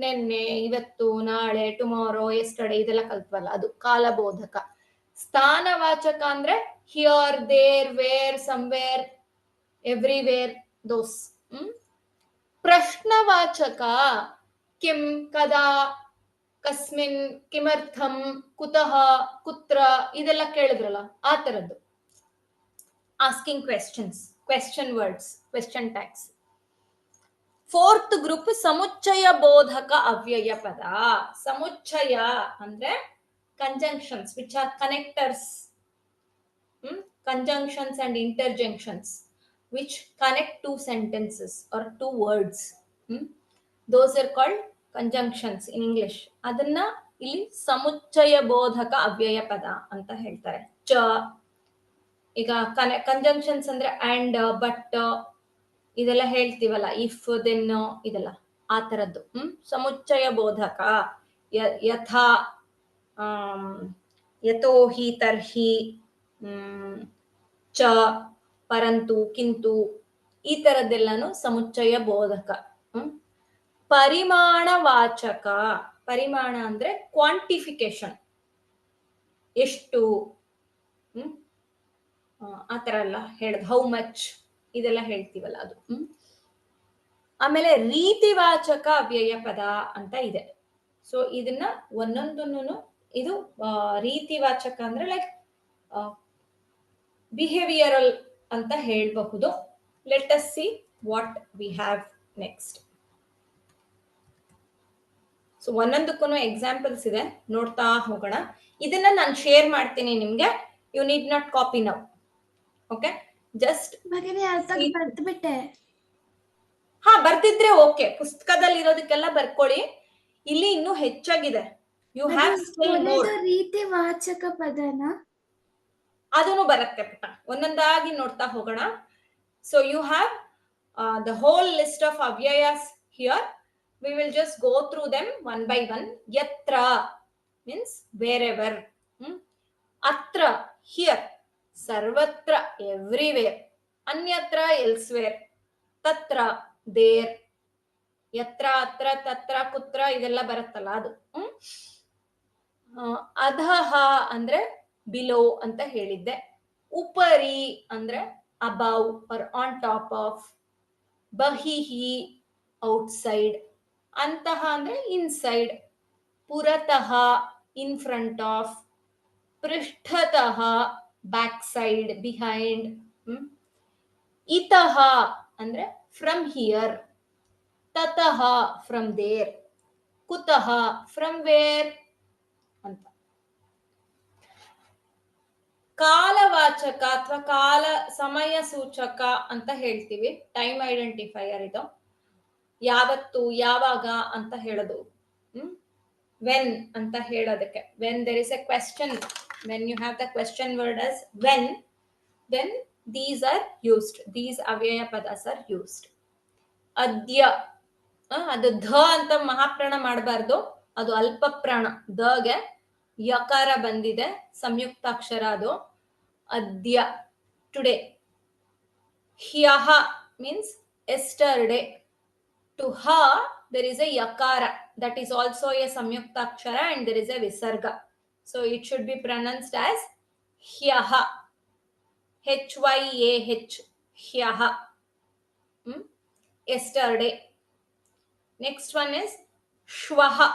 ನೆನ್ನೆ, ಇವತ್ತು, ನಾಳೆ, ಟುಮಾರೋ, ಎಸ್ಟರ್ಡೇ ಇದೆಲ್ಲ ಕಲ್ತ್ವಲ್ಲ, ಅದು ಕಾಲಬೋಧಕ. ಸ್ಥಾನವಾಚಕ ಅಂದ್ರೆ here, there, where, somewhere, everywhere, those. ಪ್ರಶ್ನವಾಚಕ ಕಿಂ, ಕದಾ, ಕಸ್ಮಿನ್, ಕಿಮರ್ಥಂ, ಕುತಃ, ಕುತ್ರ ಇದೆಲ್ಲ ಕೇಳಿದ್ರಲ್ಲ, ಆ ತರದ್ದು. Asking questions, question words, question tags. 4th group ಸಮುಚ್ಚಯ ಬೋಧಕ ಅವ್ಯಯ ಪದ. ಸಮುಚ್ಚಯ ಅಂದ್ರೆ conjunctions which are connectors, conjunctions and interjunctions which connect 2 sentences or 2 words. Those are called conjunctions in English. ಅದನ್ನ ಇಲ್ಲಿ ಸಮುಚ್ಚಯ ಬೋಧಕ ಅವ್ಯಯ ಪದ ಅಂತ ಹೇಳ್ತಾರೆ. ಚ, ಈಗ ಕಂಜಂಕ್ಷನ್ಸ್ ಅಂದ್ರೆ ಅಂಡ್, ಬಟ್ ಇದೆಲ್ಲ ಹೇಳ್ತೀವಲ್ಲ, ಇಫ್, ದೆನ್ ಇದೆಲ್ಲ ಆ ತರದ್ದು. ಸಮುಚ್ಚಯ ಬೋಧಕ ಯಥಾ, ಯಥೋ ಹಿ, ತರ್ಹಿ, ಚ, ಪರಂತು, ಕಿಂತು ಈ ತರದ್ದೆಲ್ಲಾನು ಸಮುಚ್ಚಯ ಬೋಧಕ. ಪರಿಮಾಣವಾಚಕ, ಪರಿಮಾಣ ಅಂದ್ರೆ ಕ್ವಾಂಟಿಫಿಕೇಶನ್, ಎಷ್ಟು, ಆ ತರ ಎಲ್ಲ ಹೇಳೋದು. ಹೌ ಮಚ್ ಇದೆಲ್ಲ ಹೇಳ್ತೀವಲ್ಲ ಅದು. ಆಮೇಲೆ ರೀತಿವಾಚಕ ಅವ್ಯಯ ಪದ ಅಂತ ಇದೆ. ಸೊ ಇದನ್ನ ಒಂದೊಂದನ್ನು, ಇದು ರೀತಿವಾಚಕ ಅಂದ್ರೆ ಲೈಕ್ ಬಿಹೇವಿಯರಲ್ ಅಂತ ಹೇಳಬಹುದು. Let us see what we have next. So ಒಂದೊಂದಕ್ಕೂ ಎಕ್ಸಾಂಪಲ್ಸ್ ಇದೆ, ನೋಡ್ತಾ ಹೋಗೋಣ. ಇದನ್ನ ನಾನು ಶೇರ್ ಮಾಡ್ತೀನಿ ನಿಮ್ಗೆ. You need not copy now. Okay, just ಭಗಿನಿ ಅರ್ಧಕ್ಕೆ ಬರ್ದ್ಬಿಟ್ಟೆ. ಹಾ, ಬರ್ದಿದ್ರೆ ಓಕೆ. ಪುಸ್ತಕದಲ್ಲಿ ಇರೋದಕ್ಕೆಲ್ಲ ಬರ್ಕೊಳ್ಳಿ. ಇಲ್ಲಿ ಇನ್ನೂ ಹೆಚ್ಚಾಗಿದೆ. You have still more. ರೀತಿ ವಾಚಕ ಪದನ ಅದನ್ನು ಬರುತ್ತೆ ಪುಟ್ಟ. ಒಂದೊಂದಾಗಿ ನೋಡ್ತಾ ಹೋಗೋಣ. So you have the whole list of avyayas here. We will just go through them one by one. Yatra means wherever. Atra, here. Sarvatra, everywhere. Anyatra, elsewhere. Tatra, there. Yatra, atra, tatra, kutra ಇದೆಲ್ಲ ಬರುತ್ತಲ್ಲ ಅದು. ಅಧಃ ಅಂದ್ರೆ below ಅಂತ ಹೇಳಿದ್ದೆ. ಉಪರಿ ಅಂದ್ರೆ above or on top of. ಬಹಿಹಿ outside. ಅಂತಃ ಅಂದ್ರೆ ಇನ್ಸೈಡ್. ಪುರತಃ ಇನ್ ಫ್ರಂಟ್ ಆಫ್. ಪೃಷ್ಠತಃ ಬ್ಯಾಕ್ ಸೈಡ್, ಬಿಹೈಂಡ್. ಇತಃ ಅಂದ್ರೆ ಫ್ರಮ್ ಹಿಯರ್. ತತಃ ಫ್ರಮ್ ದೇರ್. ಕುತಃ ಫ್ರಮ್ ವೇರ್ ಅಂತ. ಕಾಲವಾಚಕ ಅಥವಾ ಕಾಲ ಸಮಯ ಸೂಚಕ ಅಂತ ಹೇಳ್ತೀವಿ. ಟೈಮ್ ಐಡೆಂಟಿಫೈಯರ್ ಇದು. ಯಾವತ್ತು, ಯಾವಾಗ ಅಂತ ಹೇಳೋದು. ವೆನ್ ಅಂತ ಹೇಳೋದಕ್ಕೆ. When there is a question, when you have the question word as when, then these are used. These ಅವ್ಯಯ ಪದಾಸ್ are used. ಅದ್ಯ, ಅದು ಧ ಅಂತ ಮಹಾಪ್ರಾಣ ಮಾಡಬಾರ್ದು, ಅದು ಅಲ್ಪ ಪ್ರಾಣ. ಧಗೆ ಯಕಾರ ಬಂದಿದೆ, ಸಂಯುಕ್ತಾಕ್ಷರ ಅದು. ಅದ್ಯ, today. ಹ್ಯಃ means yesterday. To ha there is a yakara, that is also a samyuktakshara, and there is a visarga, so it should be pronounced as hyah, hyah, hyah, yesterday. Next one is shvaha.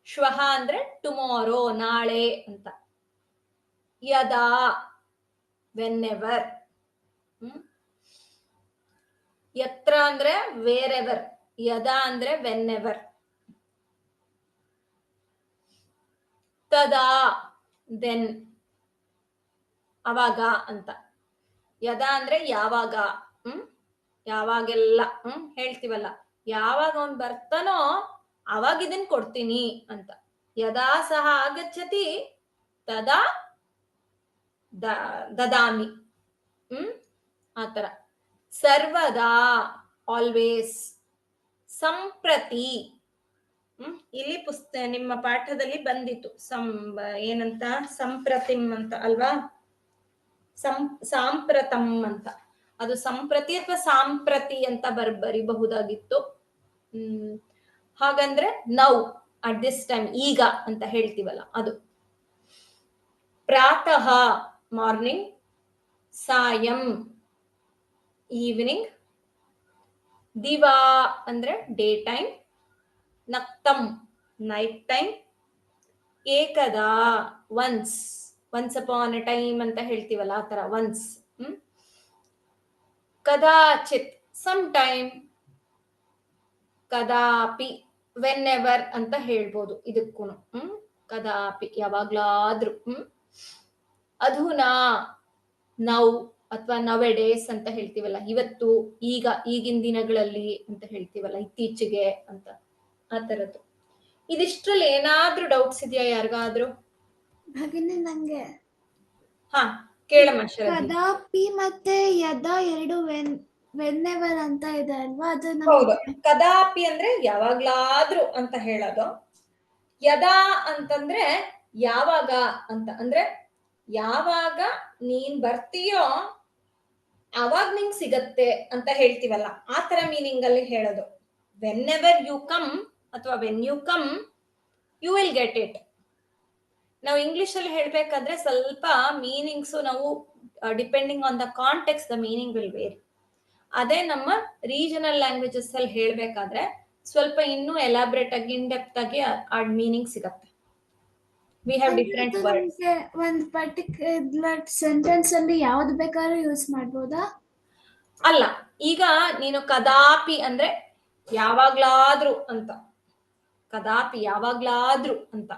Shvaha andre tomorrow, naale anta. Yada, whenever. Yatra andre wherever. ಯದಾ ಅಂದ್ರೆ whenever. ತದಾ then, ಅವಾಗ ಅಂತ. ಯದಾ ಅಂದ್ರೆ ಯಾವಾಗ, ಯಾವಾಗೆಲ್ಲ ಹೇಳ್ತೀವಲ್ಲ, ಯಾವಾಗ ಅವನ್ ಬರ್ತಾನೋ ಅವಾಗ ಇದನ್ ಕೊಡ್ತೀನಿ ಅಂತ. ಯದಾ ಸಹ ಆಗಚ್ಚತಿ ತದಾ ದದಾಮಿ, ಆತರ. ಸರ್ವದಾ, ಆಲ್ವೇಸ್. ಸಂಪ್ರತಿ, ಇಲ್ಲಿ ನಿಮ್ಮ ಪಾಠದಲ್ಲಿ ಬಂದಿತ್ತು ಏನಂತ, ಸಂಪ್ರತಿಂ ಅಂತ ಅಲ್ವಾ, ಸಾಂಪ್ರತಂ ಅಂತ. ಅದು ಸಂಪ್ರತಿ ಅಥವಾ ಸಾಂಪ್ರತಿ ಅಂತ ಬರಿಬಹುದಾಗಿತ್ತು. ಹಾಗಂದ್ರೆ ನೌ, ಅಟ್ ದಿಸ್ ಟೈಮ್, ಈಗ ಅಂತ ಹೇಳ್ತೀವಲ್ಲ ಅದು. ಪ್ರಾತಃ ಮಾರ್ನಿಂಗ್, ಸಾಯಂ ಈವ್ನಿಂಗ್, ದಿವಾ ಅಂದ್ರೆ ಡೇ ಟೈಮ್, ನಕ್ತಂ ನೈಟ್ ಟೈಮ್, ಏಕದಾ once, once upon a time ಅಂತ ಹೇಳ್ತೀವಲ್ಲ ಆ ತರ, ಒನ್ಸ್. ಕದಾಚಿತ್ ಸಮ್ ಟೈಮ್, ಕದಾಪಿ ವೆನ್ ಎವರ್ ಅಂತ ಹೇಳ್ಬೋದು ಇದಕ್ಕೂ. ಕದಾಪಿ ಯಾವಾಗ್ಲಾದ್ರೂ. ಅಧುನಾ ನೌ ಅಥವಾ ನವೆಡೇಸ್ ಅಂತ ಹೇಳ್ತೀವಲ್ಲ, ಇವತ್ತು, ಈಗ, ಈಗಿನ ದಿನಗಳಲ್ಲಿ ಅಂತ ಹೇಳ್ತೀವಲ್ಲ, ಇತ್ತೀಚೆಗೆ ಅಂತ, ಆ ತರದ್ದು. ಇದಿಷ್ಟ್ರಲ್ಲಿ ಏನಾದ್ರೂ ಡೌಟ್ಸ್ ಇದೆಯಾ ಯಾರಿಗಾದ್ರೂ? ಭಗಿನಿ ನಂಗೆ ಹಾ, ಕೇಳಮ್ಮ ಶರದಿ. ಕದಾಪಿ ಮತ್ತೆ ಯದಾ ಎರಡು ವೆನ್ಎವರ್ ಅಂತ ಇದೆ ಅಲ್ವಾ, ಅದು ಹೌದು. ಕದಾಪಿ ಅಂದ್ರೆ ಯಾವಾಗ್ಲಾದ್ರೂ ಅಂತ ಹೇಳೋದು. ಯದಾ ಅಂತಂದ್ರೆ ಯಾವಾಗ ಅಂತ, ಅಂದ್ರೆ ಯಾವಾಗ ನೀನ್ ಬರ್ತೀಯೋ ಅವಾಗ ನಿಂಗ್ ಸಿಗತ್ತೆ ಅಂತ ಹೇಳ್ತೀವಲ್ಲ, ಆ ತರ ಮೀನಿಂಗ್ ಅಲ್ಲಿ ಹೇಳೋದು. ವೆನ್ ಎವರ್ ಯು ಕಮ್ ಅಥವಾ when you come you will get it. ನಾವು ಇಂಗ್ಲಿಷ್ ಅಲ್ಲಿ ಹೇಳ್ಬೇಕಾದ್ರೆ ಸ್ವಲ್ಪ ಮೀನಿಂಗ್ಸ್ ನಾವು depending on the context the meaning will vary. ಅದೇ ನಮ್ಮ ರೀಜನಲ್ ಲ್ಯಾಂಗ್ವೇಜಸ್ ಅಲ್ಲಿ ಹೇಳ್ಬೇಕಾದ್ರೆ ಸ್ವಲ್ಪ ಇನ್ನೂ ಎಲಾಬ್ರೇಟ್ ಆಗಿ, ಇನ್ ಡೆಪ್ತ್ ಆಗಿ ಆ ಮೀನಿಂಗ್ ಸಿಗತ್ತೆ. We have different words. ಒಂದು ಪರ್ಟಿಕ್ಯುಲರ್ ಸೆಂಟೆನ್ಸ್ ಅಲ್ಲಿ ಯಾವ್ದು ಬೇಕಾದ್ರೂ ಯೂಸ್ ಮಾಡ್ಬೋದಾ? ಅಲ್ಲ, ಈಗ ನೀನು ಕದಾಪಿ ಅಂದ್ರೆ ಯಾವಾಗ್ಲಾದ್ರೂ ಅಂತ, ಕದಾಪಿ ಯಾವಾಗ್ಲಾದ್ರೂ ಅಂತ.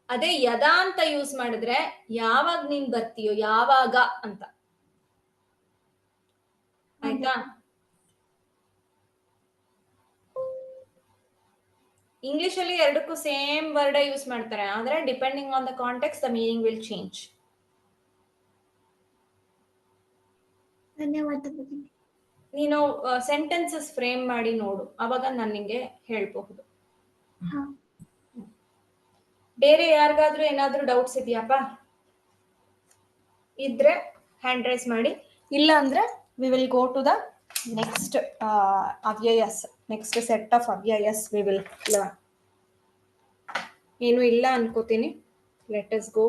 ಅದೇ ಯದಾ ಅಂತ ಯೂಸ್ ಮಾಡಿದ್ರೆ ಯಾವಾಗ ನೀನ್ ಬರ್ತೀಯೋ ಯಾವಾಗ ಅಂತ. ಆಯ್ತಾ? ಇಂಗ್ಲಿಷ್ ಅಲ್ಲಿ ಎರಡಕ್ಕೂ ಸೇಮ್ ವರ್ಡ್ ಯೂಸ್ ಮಾಡ್ತಾರೆ, ಆದ್ರೆ depending on the context the meaning will change. ಧನ್ಯವಾದ ಭಗಿನಿ. ನೀನು ಸೆಂಟೆನ್ಸಸ್ ಫ್ರೇಮ್ ಮಾಡಿ ನೋಡು, ಅವಾಗ ನಾನು ನಿಂಗೆ ಹೇಳ್ಬಹುದು. ಹಾ. ಬೇರೆ ಯಾರಿಗಾದ್ರೂ ಏನಾದ್ರೂ ಡೌಟ್ಸ್ ಇದೆಯಾಪ? ಇದ್ರೆ ಹ್ಯಾಂಡ್ ರೈಸ್ ಮಾಡಿ, ಇಲ್ಲ ಅಂದ್ರೆ we will go to the next avyayas, next set of avyayas we will learn. ಏನು ಇಲ್ಲ ಅನ್ಕೋತೀನಿ. Let us go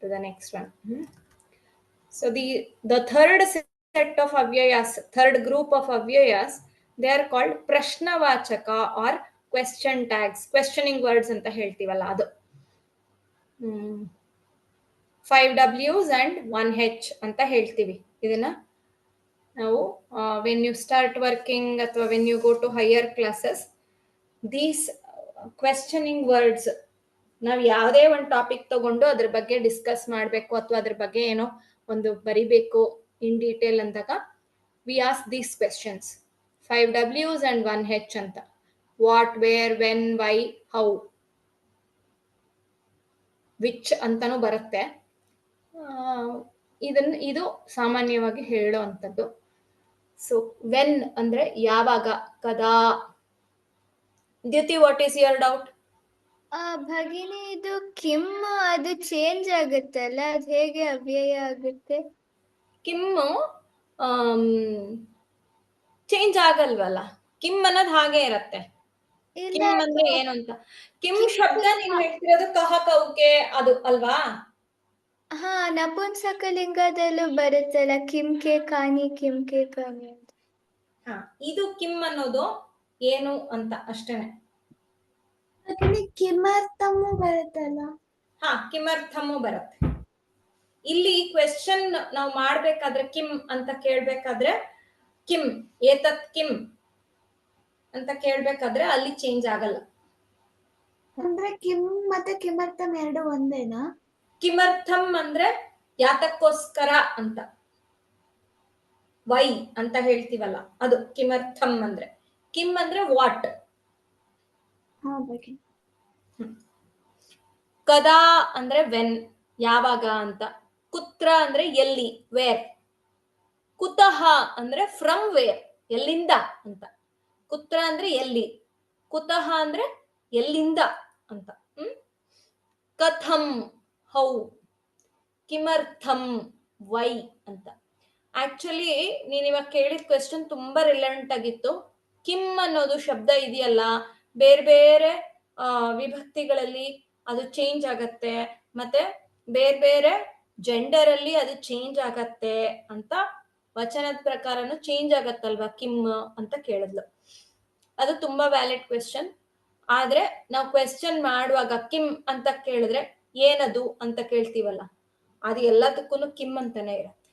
to the next one. So the third set of avyayas, third group of avyayas, they are called prashnavachaka or question tags, questioning words ಅಂತ ಹೇಳ್ತೀವಲ್ಲ ಅದು. 5 W's and 1 H ಅಂತ ಹೇಳ್ತೀವಿ ಇದನ್ನ ನಾವು. ವೆನ್ ಯು ಸ್ಟಾರ್ಟ್ ವರ್ಕಿಂಗ್ ಅಥವಾ when you go to higher classes, these questioning words. ನಾವು ಯಾವುದೇ ಒಂದು ಟಾಪಿಕ್ ತಗೊಂಡು ಅದ್ರ ಬಗ್ಗೆ ಡಿಸ್ಕಸ್ ಮಾಡಬೇಕು ಅಥವಾ ಅದ್ರ ಬಗ್ಗೆ ಏನೋ ಒಂದು ಬರಿಬೇಕು ಇನ್ ಡೀಟೇಲ್ ಅಂದಾಗ we ask these questions. 5 W's and 1 H ಅಂತ. What, where, when, why, how, which ಅಂತಾನೂ ಬರುತ್ತೆ. ಇದು ಸಾಮಾನ್ಯವಾಗಿ ಹೇಳೋ ಅಂಥದ್ದು. ಸೊ ವೆನ್ ಅಂದ್ರೆ ಯಾವಾಗ, ಕದಾ. ದ್ಯುತಿ, ವಾಟ್ ಈಸ್ ಯುವರ್ ಡೌಟ್? ಭಗಿನಿ ಇದು ಕಿಮ್ ಅದು ಚೇಂಜ್ ಆಗುತ್ತಲ್ಲ, ಅದು ಹೇಗೆ ಅವ್ಯಯ ಆಗುತ್ತೆ? ಕಿಮ್ಮು ಚೇಂಜ್ ಆಗಲ್ವಲ್ಲ. ಕಿಮ್ ಅನ್ನೋದು ಹಾಗೆ ಇರತ್ತೆ. ಇಲ್ಲ, ಕಿಮ್ ಅಂದ್ರೆ ಏನು ಅಂತ. ಕಿಮ್ ಶಬ್ದ ನೀನು ಹೇಳ್ತಿರೋದು ಕಹ, ಕೌಕೆ ಅದು ಅಲ್ವಾ? ಹಾ, ನಪುಂಸಕಲಿಂಗದಲ್ಲೂ ಬರುತ್ತಲ್ಲ, ಕಿಮ್ಕೆ ಕಾನಿ, ಕಿಮ್ಕೆ ಕಾನಿ ಅಂತ. ಹಾ, ಇದು ಕಿಮ್ ಅನ್ನೋದು ಏನು ಅಂತ ಅಷ್ಟೇನೆ. ಭಗಿನಿ ಕಿಮರ್ಥಮು ಬರುತ್ತಲ್ಲ. ಹಾ, ಕಿಮರ್ಥಮು ಬರುತ್ತೆ. ಇಲ್ಲಿ ಕ್ವೆಶ್ಚನ್ ನಾವು ಮಾಡ್ಬೇಕಾದ್ರೆ ಕಿಮ್ ಅಂತ ಕೇಳ್ಬೇಕಾದ್ರೆ ಕಿಮ್ ಏತತ್ ಕಿಮ್ ಅಂತ ಕೇಳ್ಬೇಕಾದ್ರೆ ಅಲ್ಲಿ ಚೇಂಜ್ ಆಗಲ್ಲ. ಅಂದ್ರೆ ಕಿಮ್ ಮತ್ತೆ ಕಿಮರ್ಥಮ್ ಎರಡು ಒಂದೇನಾ? ಕಿಮರ್ಥಂ ಅಂದ್ರೆ ಯಾತಕ್ಕೋಸ್ಕರ ಅಂತ, ವೈ ಅಂತ ಹೇಳ್ತೀವಲ್ಲ ಅದು ಕಿಮರ್ಥಂ ಅಂದ್ರೆ. ಕಿಮ್ ಅಂದ್ರೆ ವಾಟ್. ಹಾ ಭಗಿನಿ. ಕದಾ ಅಂದ್ರೆ ವೆನ್, ಯಾವಾಗ ಅಂತ. ಕುತ್ರ ಅಂದ್ರೆ ಎಲ್ಲಿ, ವೇರ್. ಕುತಃ ಅಂದ್ರೆ ಫ್ರಮ್ ವೇರ್, ಎಲ್ಲಿಂದ ಅಂತ. ಕುತ್ರ ಅಂದ್ರೆ ಎಲ್ಲಿ, ಕುತಃ ಅಂದ್ರೆ ಎಲ್ಲಿಂದ ಅಂತ. ಕಥಂ ಹೌ, ಕಿಮರ್ಥಂ ವೈ ಅಂತ. ಆಕ್ಚುಲಿ ನೀನ್ ಇವಾಗ ಕೇಳಿದ ಕ್ವೆಶ್ಚನ್ ತುಂಬಾ ರಿಲೆವೆಂಟ್ ಆಗಿತ್ತು. ಕಿಮ್ ಅನ್ನೋದು ಶಬ್ದ ಇದೆಯಲ್ಲ, ಬೇರೆ ಬೇರೆ ವಿಭಕ್ತಿಗಳಲ್ಲಿ ಅದು ಚೇಂಜ್ ಆಗತ್ತೆ, ಮತ್ತೆ ಬೇರೆ ಬೇರೆ ಜೆಂಡರ್ ಅಲ್ಲಿ ಅದು ಚೇಂಜ್ ಆಗತ್ತೆ ಅಂತ ವಚನದ ಪ್ರಕಾರನು ಚೇಂಜ್ ಆಗತ್ತಲ್ವಾ ಕಿಮ್ ಅಂತ ಕೇಳಿದ್ಲು. ಅದು ತುಂಬಾ ವ್ಯಾಲಿಡ್ ಕ್ವೆಶ್ಚನ್. ಆದ್ರೆ ನಾವು ಕ್ವೆಶ್ಚನ್ ಮಾಡುವಾಗ ಕಿಮ್ ಅಂತ ಕೇಳಿದ್ರೆ ಏನದು ಅಂತ ಕೇಳ್ತೀವಲ್ಲ, ಅದು ಎಲ್ಲದಕ್ಕೂ ಕಿಮ್ ಅಂತಾನೆ ಇರತ್ತೆ.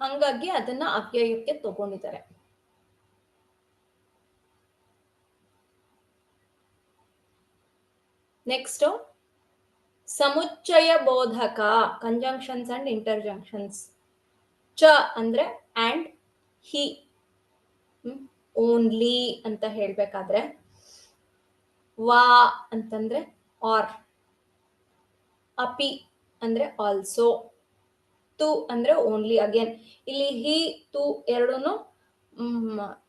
ಹಂಗಾಗಿ ಅದನ್ನ ಅವ್ಯಯಕ್ಕೆ ತಗೊಂಡಿದ್ದಾರೆ. ನೆಕ್ಸ್ಟ್ ಸಮುಚ್ಚಯ ಬೋಧಕ, ಕಂಜಂಕ್ಷನ್ಸ್ ಅಂಡ್ ಇಂಟರ್ಜಂಕ್ಷನ್ಸ್. ಚ ಅಂದ್ರೆ ಅಂಡ್, ಹಿ ಓನ್ಲಿ ಅಂತ ಹೇಳ್ಬೇಕಾದ್ರೆ, ವಾ ಅಂತಂದ್ರೆ ಆರ್, ಅಪಿ ಅಂದ್ರೆ ಆಲ್ಸೋ, ತು ಅಂದ್ರೆ ಓನ್ಲಿ ಅಗೇನ್. ಇಲ್ಲಿ ಹಿ ತು ಎರಡೂನು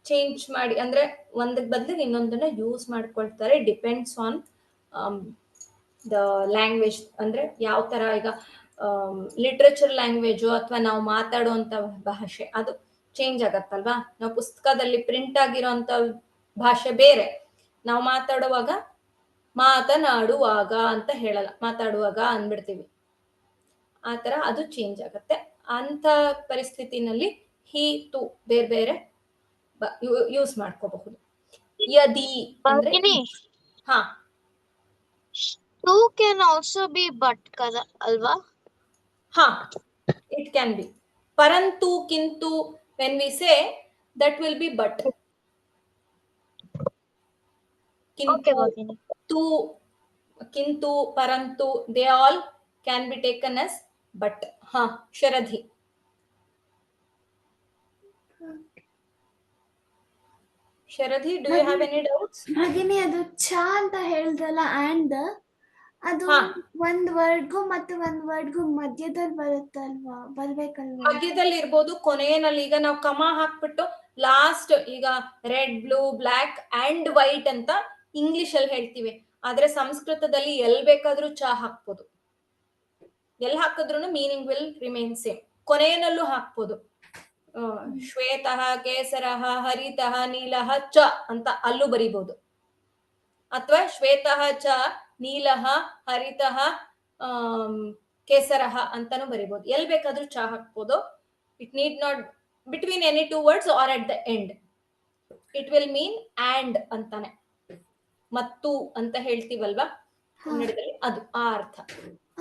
ಚೇಂಜ್ ಮಾಡಿ ಅಂದ್ರೆ ಒಂದಕ್ಕೆ ಬದಲಿಗೆ ಇನ್ನೊಂದನ್ನ ಯೂಸ್ ಮಾಡ್ಕೊಳ್ತಾರೆ. Depends on the language. ಅಂದ್ರೆ ಯಾವ ತರ, ಈಗ ಲಿಟ್ರೇಚರ್ ಲ್ಯಾಂಗ್ವೇಜು ಅಥವಾ ನಾವು ಮಾತಾಡುವಂತ ಭಾಷೆ ಅದು ಚೇಂಜ್ ಆಗತ್ತಲ್ವಾ. ನಾವು ಪುಸ್ತಕದಲ್ಲಿ ಪ್ರಿಂಟ್ ಆಗಿರೋಂಥ ಭಾಷೆ ಬೇರೆ, ನಾವು ಮಾತಾಡುವಾಗ ಮಾತನಾಡುವಾಗ ಅಂತ ಹೇಳಲ್ಲ, ಮಾತಾಡುವಾಗ ಅಂದ್ಬಿಡ್ತೀವಿ. ಆ ತರ ಅದು ಚೇಂಜ್ ಆಗತ್ತೆ. ಅಂತ ಪರಿಸ್ಥಿತಿನಲ್ಲಿ ಹಿ ತು ಬೇರೆ ಬೇರೆ ಯೂಸ್ ಮಾಡ್ಕೋಬಹುದು. ಯದಿ ಅಂದ್ರೆ ಹಾ, ಟು ಕ್ಯಾನ್ ಆಲ್ಸೋ ಬಿ ಬಟ್ ಕದ ಅಲ್ವಾ? ಹಾ, ಇಟ್ ಕ್ಯಾನ್ ಬಿ. ಪರಂತು, ಕಿಂತು, when we say that will be but. ಕಿಂತು, tu, kintu, parantu, they all can be taken as but. Ha, Sharadhi. Sharadhi, do you have any doubts? ಭಗಿನಿ ಅದು ಚ ಅಂತ ಹೇಳ್ದಲ್ಲ, ಅಂಡ್ ಅದು ಹಾ. ಒಂದ್ ವರ್ಡ್ಗೂ ಮತ್ತೆ ಒಂದ್ ವರ್ಡ್ಗೂ ಮಧ್ಯದಲ್ಲಿ ಬರುತ್ತಲ್ವಾ, ಬರ್ಬೇಕಲ್ವಾ? ಮಧ್ಯದಲ್ಲಿ ಇರ್ಬೋದು, ಕೊನೆಯಲ್ಲಿ. ಈಗ ನಾವು ಕಮ ಹಾಕ್ಬಿಟ್ಟು ಲಾಸ್ಟ್, ಈಗ red, blue, black and white ಅಂತ ಇಂಗ್ಲಿಷ್ ಅಲ್ಲಿ ಹೇಳ್ತೀವಿ. ಆದ್ರೆ ಸಂಸ್ಕೃತದಲ್ಲಿ ಎಲ್ ಬೇಕಾದ್ರೂ ಚ ಹಾಕ್ಬೋದು. ಎಲ್ಲಿ ಹಾಕಿದ್ರು ಮೀನಿಂಗ್ ವಿಲ್ ರಿಮೈನ್ ಸೇಮ್. ಕೊನೆಯಲ್ಲೂ ಹಾಕ್ಬೋದು. ಶ್ವೇತಃ, ಕೇಸರಃ, ಹರಿತಃ, ನೀಲಃ ಚ ಅಂತ ಅಲ್ಲೂ ಬರಿಬಹುದು. ಅಥವಾ ಶ್ವೇತಃ ಚ ನೀಲಃ ಹರಿತಃ ಕೇಸರಃ ಅಂತಾನು ಬರಿಬಹುದು. ಎಲ್ಲಿ ಬೇಕಾದ್ರೂ ಚ ಹಾಕ್ಬೋದು. It need not between any two words or at the end. It will mean and ಅಂತಾನೆ. ಮತ್ತು ಅಂತ ಹೇಳ್ತೀವಲ್ವಾ ಕನ್ನಡದಲ್ಲಿ, ಅದು ಆ ಅರ್ಥ.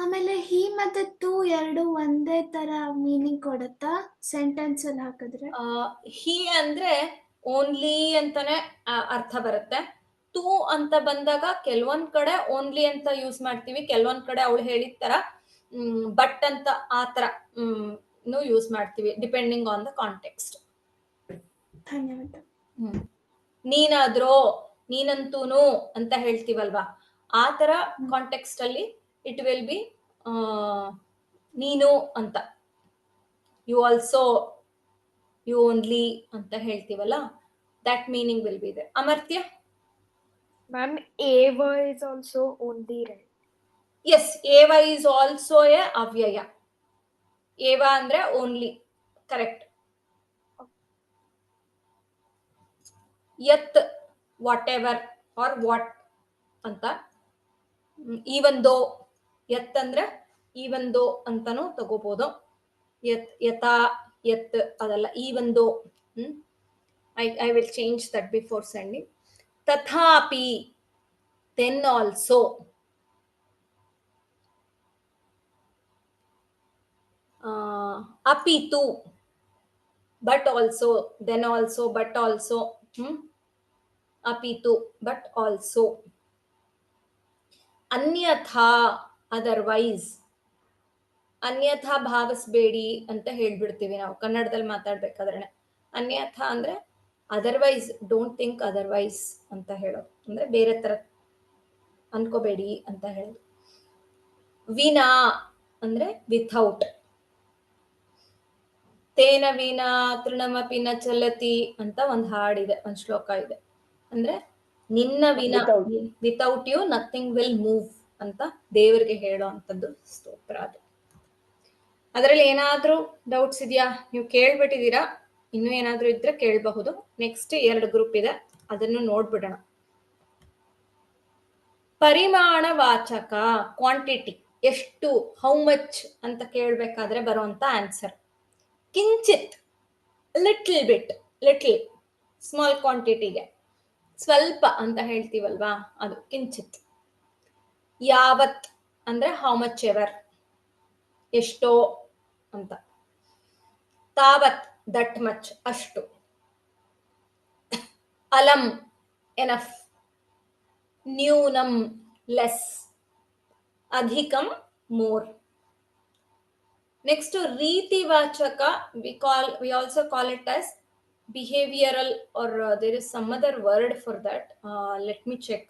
ಆಮೇಲೆ ಹಿ ಮತ್ತೆ ತು ಎರಡು ಒಂದೇ ತರ ಮೀನಿಂಗ್ ಕೊಡುತ್ತಾ ಸೆಂಟೆನ್ಸ್ ಅಲ್ಲಿ ಹಾಕಿದ್ರೆ? ಹಿ ಅಂದ್ರೆ ಓನ್ಲಿ ಅಂತಾನೆ ಅರ್ಥ ಬರುತ್ತೆ. ಟು ಅಂತ ಬಂದಾಗ ಕೆಲವೊಂದ್ ಕಡೆ ಓನ್ಲಿ ಅಂತ ಯೂಸ್ ಮಾಡ್ತೀವಿ, ಕೆಲವೊಂದ್ ಕಡೆ ಅವಳು ಹೇಳಿದ ತರ ಬಟ್ ಅಂತ ಆ ತರ ಯೂಸ್ ಮಾಡ್ತೀವಿ ಡಿಪೆಂಡಿಂಗ್ ಆನ್ ದ ಕಾಂಟೆಕ್ಸ್ಟ್. ಧನ್ಯವಾದ. ನೀನಾದ್ರೋ, ನೀನಂತೂನು ಅಂತ ಹೇಳ್ತೀವಲ್ವಾ, ಆ ತರ ಕಾಂಟೆಕ್ಸ್ಟ್ ಅಲ್ಲಿ ಇಟ್ ವಿಲ್ ಬಿ ನೀನು ಅಂತ. ಯು ಆಲ್ಸೋ, ಯು ಓನ್ಲಿ ಅಂತ ಹೇಳ್ತೀವಲ್ಲ, that meaning will be there. Amartya? Ma'am, Ava is also only, right? Yes, ಏವ ಈಸ್ ಆಲ್ಸೋ ಎ ಅವ್ಯಯ. ಏವ ಅಂದ್ರೆ ಓನ್ಲಿ, ಕರೆಕ್ಟ್. ಯತ್ ವಾಟ್ ಎವರ್ ಆರ್ ವಾಟ್ ಅಂತ. ಈವನ್ ದೋ, ಯತ್ ಅಂದ್ರೆ ಈವನ್ ದೋ ಅಂತಾನು ತಗೋಬಹುದು. ಯತ್, ಯಥಾ, ಯತ್ ಅದಲ್ಲ, even though. I will change that before sending. ತಥಾಪಿ, ದೆನ್ ಆಲ್ಸೋ. ಅಪಿತು, but also, then also, but also. ಅಪಿತು, but also. ಅನ್ಯಥಾ, ಅದರ್ವೈಸ್. ಅನ್ಯಥಾ ಭಾವಿಸ್ಬೇಡಿ ಅಂತ ಹೇಳ್ಬಿಡ್ತೀವಿ ನಾವು ಕನ್ನಡದಲ್ಲಿ ಮಾತಾಡ್ಬೇಕಾದ್ರೆ. ಅನ್ಯಥಾ ಅಂದ್ರೆ ಅದರ್ವೈಸ್, ಡೋಂಟ್ ಥಿಂಕ್ ಅದರ್ವೈಸ್ ಅಂತ ಹೇಳೋದು, ಅಂದ್ರೆ ಬೇರೆ ತರ ಅನ್ಕೋಬೇಡಿ ಅಂತ ಹೇಳೋದು. ವಿನಾ ಅಂದ್ರೆ ವಿಥೌಟ್. ತೇನ ವಿನಾ ತೃಣಮಪಿ ನ ಚಲತಿ ಅಂತ ಒಂದು ಹಾಡಿದೆ, ಒಂದು ಶ್ಲೋಕ ಇದೆ. ಅಂದ್ರೆ ನಿನ್ನ ವಿನಾ, without you nothing will move ಅಂತ ದೇವರಿಗೆ ಹೇಳೋ ಅಂತದ್ದು ಸ್ತೋತ್ರ ಅದು. ಅದರಲ್ಲಿ ಏನಾದ್ರೂ ಡೌಟ್ಸ್ ಇದೆಯಾ? ನೀವು ಕೇಳ್ಬಿಟ್ಟಿದ್ದೀರಾ, ಇನ್ನೂ ಏನಾದ್ರೂ ಇದ್ರೆ ಕೇಳಬಹುದು. ನೆಕ್ಸ್ಟ್ 2 ಗ್ರೂಪ್ ಇದೆ, ಅದನ್ನು ನೋಡ್ಬಿಡೋಣ. ಪರಿಮಾಣ ವಾಚಕ, ಕ್ವಾಂಟಿಟಿ, ಎಷ್ಟು, ಹೌ ಮಚ್ ಅಂತ ಕೇಳ್ಬೇಕಾದ್ರೆ ಬರುವಂತ ಆನ್ಸರ್ ಕಿಂಚಿತ್, ಲಿಟ್ಲ್ ಬಿಟ್, ಲಿಟ್ಲ್, ಸ್ಮಾಲ್ ಕ್ವಾಂಟಿಟಿಗೆ ಸ್ವಲ್ಪ ಅಂತ ಹೇಳ್ತೀವಲ್ವಾ, ಅದು ಕಿಂಚಿತ್. ಯಾವತ್ ಅಂದ್ರೆ ಹೌ ಮಚ್ ಎವರ್, ಎಷ್ಟೋ ಅಂತ. ತಾವತ್, ದಟ್ ಮಚ್, ಅಷ್ಟು. Alam, enough. ನ್ಯೂನಂ, less. ಅಧಿಕಂ, more. Next ರೀತಿವಾಚಕ, we also call it as behavioral, or there is some other word for that. Let me check.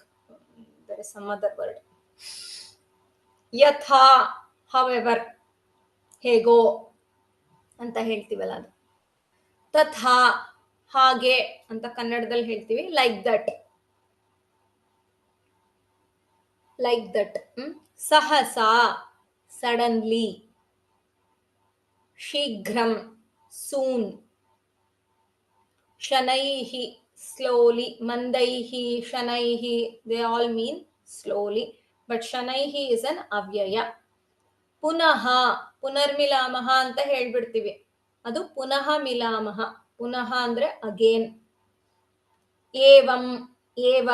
There is some other word. ಯಥಾ, however, ಹೇಗೋ ಅಂತ ಹೇಳ್ತೀವಲ್ಲ ಅದು. ತಥಾ, ಹಾಗೆ ಅಂತ ಕನ್ನಡದಲ್ಲಿ ಹೇಳ್ತೀವಿ. Like that, like that. ಸಹಸಾ, ಸಡನ್ಲಿ. ಶೀಘ್ರಂ, ಸೂನ್. ಶನೈಹಿ, slowly. ಮಂದೈಹಿ, ಶನೈಹಿ, they all mean slowly, but ಶನೈಹಿ is an ಅವ್ಯಯ. ಪುನಃ, ಪುನರ್ಮಿಲಾಮಹ ಅಂತ ಹೇಳ್ಬಿಡ್ತೀವಿ, ಅದು ಪುನಃ ಮಿಲಾಮಹ. ಪುನಃ ಅಂದ್ರೆ ಅಗೇನ್. ಏವಂ, ಏವ,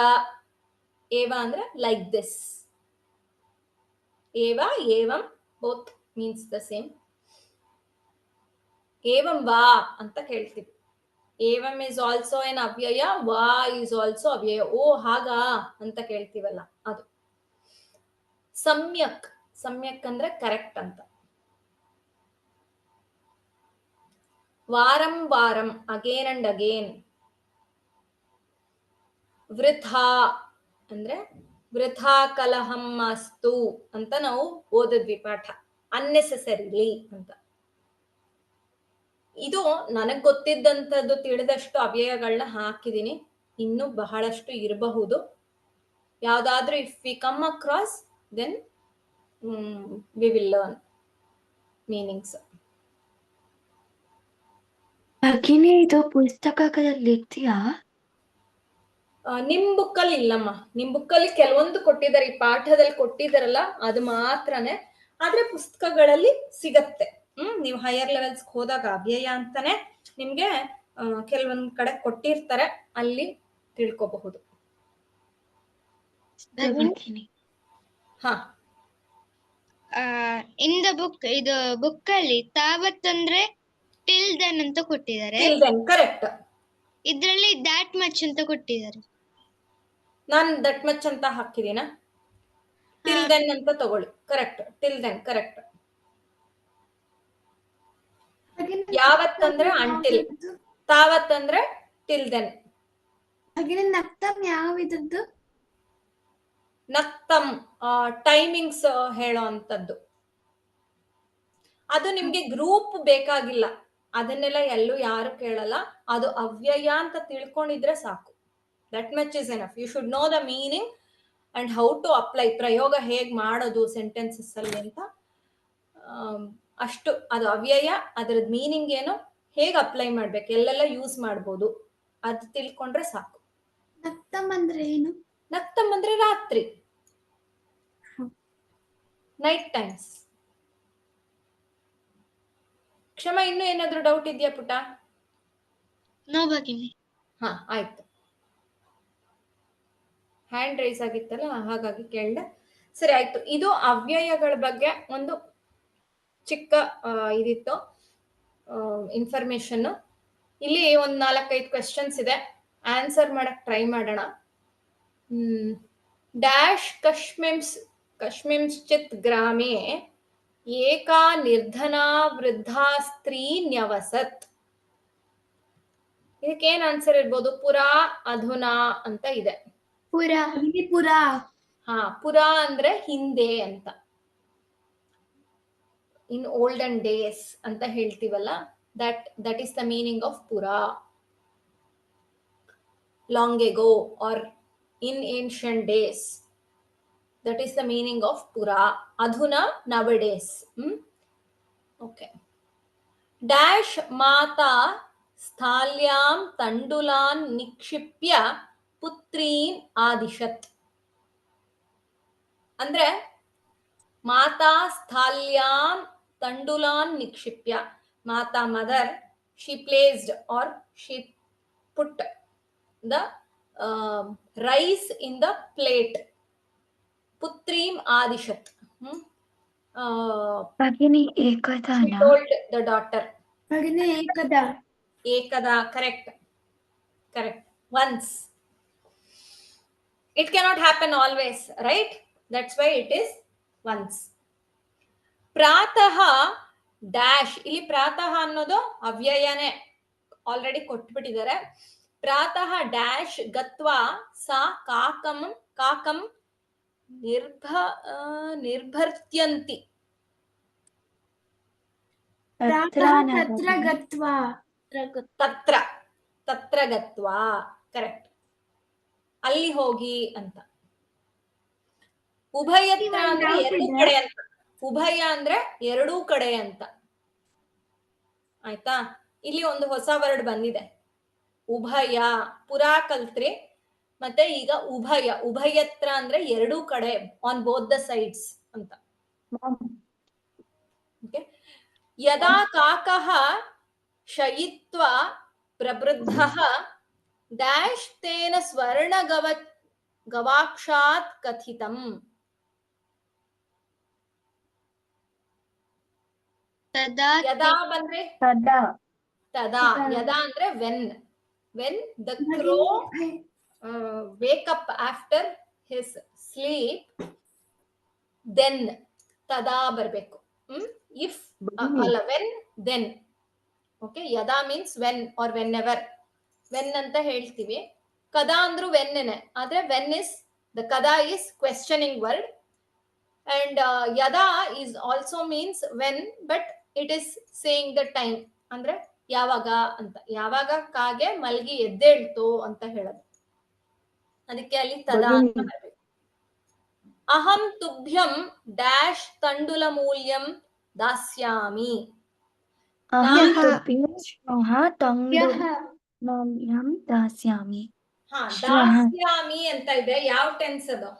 ಏವ ಅಂದ್ರೆ ಲೈಕ್ ದಿಸ್. ಏವ, ಏವಂ, both means the same. ಏವಂ ವಾ ಅಂತ ಕೇಳ್ತೀವಿ. ಏವಂ ಇಸ್ ಆಲ್ಸೋ ಎನ್ ಅವ್ಯಯ, ವಾ ಇಸ್ ಆಲ್ಸೋ ಅವ್ಯಯ. ಓ ಹಾಗಾ ಅಂತ ಕೇಳ್ತೀವಲ್ಲ ಅದು. ಸಮ್ಯಕ್, ಸಮ್ಯಕ್ ಅಂದ್ರೆ ಕರೆಕ್ಟ್ ಅಂತ. ವಾರಂ ವಾರಂ, ಅಗೇನ್ ಅಂಡ್ ಅಗೇನ್. ವೃಥಾ ಅಂದ್ರೆ ವೃಥಾ ಕಲಹಂ ಮಾಸ್ತು ಅಂತ ನಾವು ಓದಿದ್ವಿ ಪಾಠ, ಅನ್ನೆಸೆಸರಿಲಿ ಅಂತ. ಇದು ನನಗ್ ಗೊತ್ತಿದ್ದಂಥದ್ದು, ತಿಳಿದಷ್ಟು ಅವ್ಯಯಗಳನ್ನ ಹಾಕಿದೀನಿ, ಇನ್ನು ಬಹಳಷ್ಟು ಇರಬಹುದು. ಯಾವ್ದಾದ್ರೂ if we come across, then we will learn meanings. ಭಗಿನಿ, ಇದು ಪುಸ್ತಕಗಳಲ್ಲಿ ಇದೆಯಾ? ನಿಮ್ ಬುಕ್ಕಲ್ಲಿ ಇಲ್ಲಮ್ಮ. ನಿಮ್ ಬುಕ್ಕಲ್ಲಿ ಕೆಲವೊಂದು ಕೊಟ್ಟಿದ್ದಾರೆ, ಈ ಪಾಠದಲ್ಲಿ ಕೊಟ್ಟಿದ್ದಾರಲ್ಲ ಅದು ಮಾತ್ರನೇ, ಆದ್ರೆ ಪುಸ್ತಕಗಳಲ್ಲಿ ಸಿಗತ್ತೆ. ನೀವು ಹೈಯರ್ ಲೆವೆಲ್ಸ್ ಹೋದಾಗ ಅವ್ಯಯ ಅಂತಾನೆ ನಿಮ್ಗೆ ಕೆಲವೊಂದ್ ಕಡೆ ಕೊಟ್ಟಿರ್ತಾರೆ, ಅಲ್ಲಿ ತಿಳ್ಕೋಬಹುದು. ಹಾ, ಇನ್ ದ ಬುಕ್, ಇದು ಬುಕ್ ಅಲ್ಲಿ ತಾವತ್ ಅಂದ್ರೆ ಟಿಲ್ ದೆನ್ ಅಂತ ಕೊಟ್ಟಿದ್ದಾರೆ. ಕರೆಕ್ಟ್. ಇದ್ರಲ್ಲಿ ದ್ಯಾಟ್ ಮಚ್ ಅಂತ ಕೊಟ್ಟಿದ್ದಾರೆ. ನಾನು ದಟ್ ಮಚ್ ಅಂತ ಹಾಕಿದೀನ? ಟಿಲ್ ದೆನ್ ಅಂತ ತಗೊಳ್ಳಿ. Correct, till then correct. ಯಾವತ್ತಂದ್ರೆ ಅಂಟಿಲ್, ತಾವತ್ತಂದ್ರೆ ಟಿಲ್ ದೆನ್. ಹಾಗೆ ನಕ್ತಮ್ ಯಾವ ಇದ್ದದ್ದು? ನಕ್ತಮ್ ಟೈಮಿಂಗ್ಸ್ ಹೇಳೋ ಅಂತದ್ದು. ಅದು ನಿಮ್ಗೆ ಗ್ರೂಪ್ ಬೇಕಾಗಿಲ್ಲ, ಅದನ್ನೆಲ್ಲ ಎಲ್ಲೂ ಯಾರು ಕೇಳಲ್ಲ. ಅದು ಅವ್ಯಯ ಅಂತ ತಿಳ್ಕೊಂಡಿದ್ರೆ ಸಾಕು. That much is enough. You should know the meaning and how to apply. ಪ್ರಯೋಗ ಹೇಗ್ ಮಾಡೋದು ಸೆಂಟೆನ್ಸಸ್ ಅಲ್ಲಿ ಅಂತ ಅಷ್ಟು. ಅದು ಅವ್ಯಯ, ಅದರದ್ ಮೀನಿಂಗ್ ಏನು, ಹೇಗ್ ಅಪ್ಲೈ ಮಾಡ್ಬೇಕು, ಎಲ್ಲೆಲ್ಲ ಯೂಸ್ ಮಾಡ್ಬೋದು, ಅದು ತಿಳ್ಕೊಂಡ್ರೆ ಸಾಕು. ನಕ್ತಮ್ ಅಂದ್ರೆ ಏನು? ನಕ್ತಮ್ ಅಂದ್ರೆ ರಾತ್ರಿ, ನೈಟ್ ಟೈಮ್ಸ್. ಕ್ಷಮ, ಇನ್ನೂ ಏನಾದ್ರೂ ಡೌಟ್ ಇದೆಯಾ ಪುಟ? ನೋ ಭಗಿನಿ. ಹಾ, ಆಯ್ತು. ಹ್ಯಾಂಡ್ ರೈಸ್ ಆಗಿತ್ತಲ್ಲ, ಹಾಗಾಗಿ ಕೇಳ್ದೆ. ಸರಿ, ಆಯ್ತು. ಇದು ಅವ್ಯಯಗಳ ಬಗ್ಗೆ ಒಂದು ಚಿಕ್ಕ ಇದಿತ್ತು ಇನ್ಫಾರ್ಮೇಶನ್. ಇಲ್ಲಿ ಒಂದ್ 4-5 ಕ್ವೆಶನ್ಸ್ ಇದೆ, ಆನ್ಸರ್ ಮಾಡಕ್ ಟ್ರೈ ಮಾಡೋಣ. ಡ್ಯಾಶ್ ಕಶ್ಮಿಂಶ್ಚಿತ್ ಗ್ರಾಮೇ ಏಕಾ ನಿರ್ಧನಾ ವೃದ್ಧಾ ಸ್ತ್ರೀ ನ್ಯವಸತ್. ಇದಕ್ಕೇನ್ ಆನ್ಸರ್ ಇರ್ಬೋದು? ಪುರಾ, ಅಧುನಾ ಅಂತ ಇದೆ. ಪುರ. ಪುರ. ಹಾ, ಪುರಾ ಅಂದ್ರೆ ಹಿಂದೆ ಅಂತ. ಇನ್ ಓಲ್ಡನ್ ಡೇಸ್ ಅಂತ ಹೇಳ್ತೀವಲ್ಲ, that is the meaning of ಪುರಾ. Long ago or in ancient days, that is the meaning of ಪುರಾ. ಅಧುನಾ, nowadays. ಓಕೆ. ಡ್ಯಾಶ್ ಮಾತಾ ಸ್ಥಾಲ್ಯಾಂ ತಂಡುಲಾನ್ ನಿಕ್ಷಿಪ್ಯ ಪುತ್ರೀನ್ ಆದಿಶತ್. ಅಂದ್ರೆ ಮಾತಾ ಸ್ಥಾಲ್ಯಾಂ ತಂಡುಲಾನ್ ನಿಕ್ಷಿಪ್ಯ. ಮಾತಾ, mother, she placed or she put the rice in the plate. Putrim adishat. ಭಗಿನಿ She ಏಕದಾನ. told the daughter. ಭಗಿನಿ ಏಕದ. Ekada, correct. Once. It cannot happen always, right? That's why it is once. Pratah dash. ಇಲ್ಲಿ ಪ್ರಾತಃ ಅನ್ನೋದು ಅವ್ಯಯನೇ, already ಕೊಟ್ಬಿಟ್ಟಿದ್ದಾರೆ. ಪ್ರಾತಃ dash ಗತ್ವಾ ಸಾ ಕಾಕಂ ನಿರ್ಭರ್ತ್ಯಂತಿ. ತತ್ರ ಗತ್ವಾ. ತತ್ರ ಗತ್ವಾ, correct. ಅಲ್ಲಿ ಹೋಗಿ ಅಂತ. ಉಭಯತ್ರ ಅಂದ್ರೆ ಎರಡೂ ಕಡೆ ಅಂತ. ಉಭಯ ಅಂದ್ರೆ ಎರಡೂ ಕಡೆ ಅಂತ. ಆಯ್ತಾ? ಇಲ್ಲಿ ಒಂದು ಹೊಸ ವರ್ಡ್ ಬಂದಿದೆ, ಉಭಯ. ಪುರಾ ಕಲ್ತ್ರಿ, ಮತ್ತೆ ಈಗ ಉಭಯ. ಉಭಯತ್ರ ಅಂದ್ರೆ ಎರಡೂ ಕಡೆ, ಆನ್ ಬೋತ್ ದ ಸೈಡ್ಸ್ ಅಂತ. ಓಕೆ. ಯದಾ ಕಾಕಃ ಶಯಿತ್ವಾ ಪ್ರವೃದ್ಧಃ ಡ್ಯಾಶ್ ತೇನ ಸ್ವರ್ಣ ಗವಾಕ್ಷಾತ್ ಕಥಿತಂ. ಯದಾ ಬಂದ್ರೆ ತದಾ. ಯದಾ ಅಂದ್ರೆ when the crow wake up after his sleep, then tada ಬರ್ಬೇಕು. if ಅಲ್ಲ, when, then. ಓಕೆ. ಯದಾ means when or whenever. when ಅಂತ ಹೇಳ್ತೀವಿ. ಕದಾ ಅಂದ್ರೂ ವೆನ್ನೇನೆ, ಆದ್ರೆ ವೆನ್ ಇಸ್ ದ ಕದಾ ಇಸ್ ಕ್ವೆಶ್ಚನಿಂಗ್ ವರ್ಡ್. ಅಂಡ್ ಯದಾ is also means when, but it is saying the time. ಅಂದ್ರೆ ಯಾವಾಗ ಅಂತ. ಯಾವಾಗ ಕಾಗೆ ಮಲ್ಗಿ ಎದ್ದೇಳ್ತು ಅಂತ ಹೇಳೋದು, ಅದಕ್ಕೆ ಅಲ್ಲಿ ತದಾ ಅಂತ ಬರ್ಬೇಕು. ಅಹಂ ತುಭ್ಯಂ ಡ್ಯಾಶ್ ತಂಡುಲ ಮೂಲ್ಯಂ ದಾಸ್ಯಾಮಿ. ದಾಸ್ಯಾಮಿ. ಹಾ, ದಾಸ್ಯಾಮಿ ಅಂತ ಇದೆ. ಯಾವ ಟೆನ್ಸ್ ಅದು?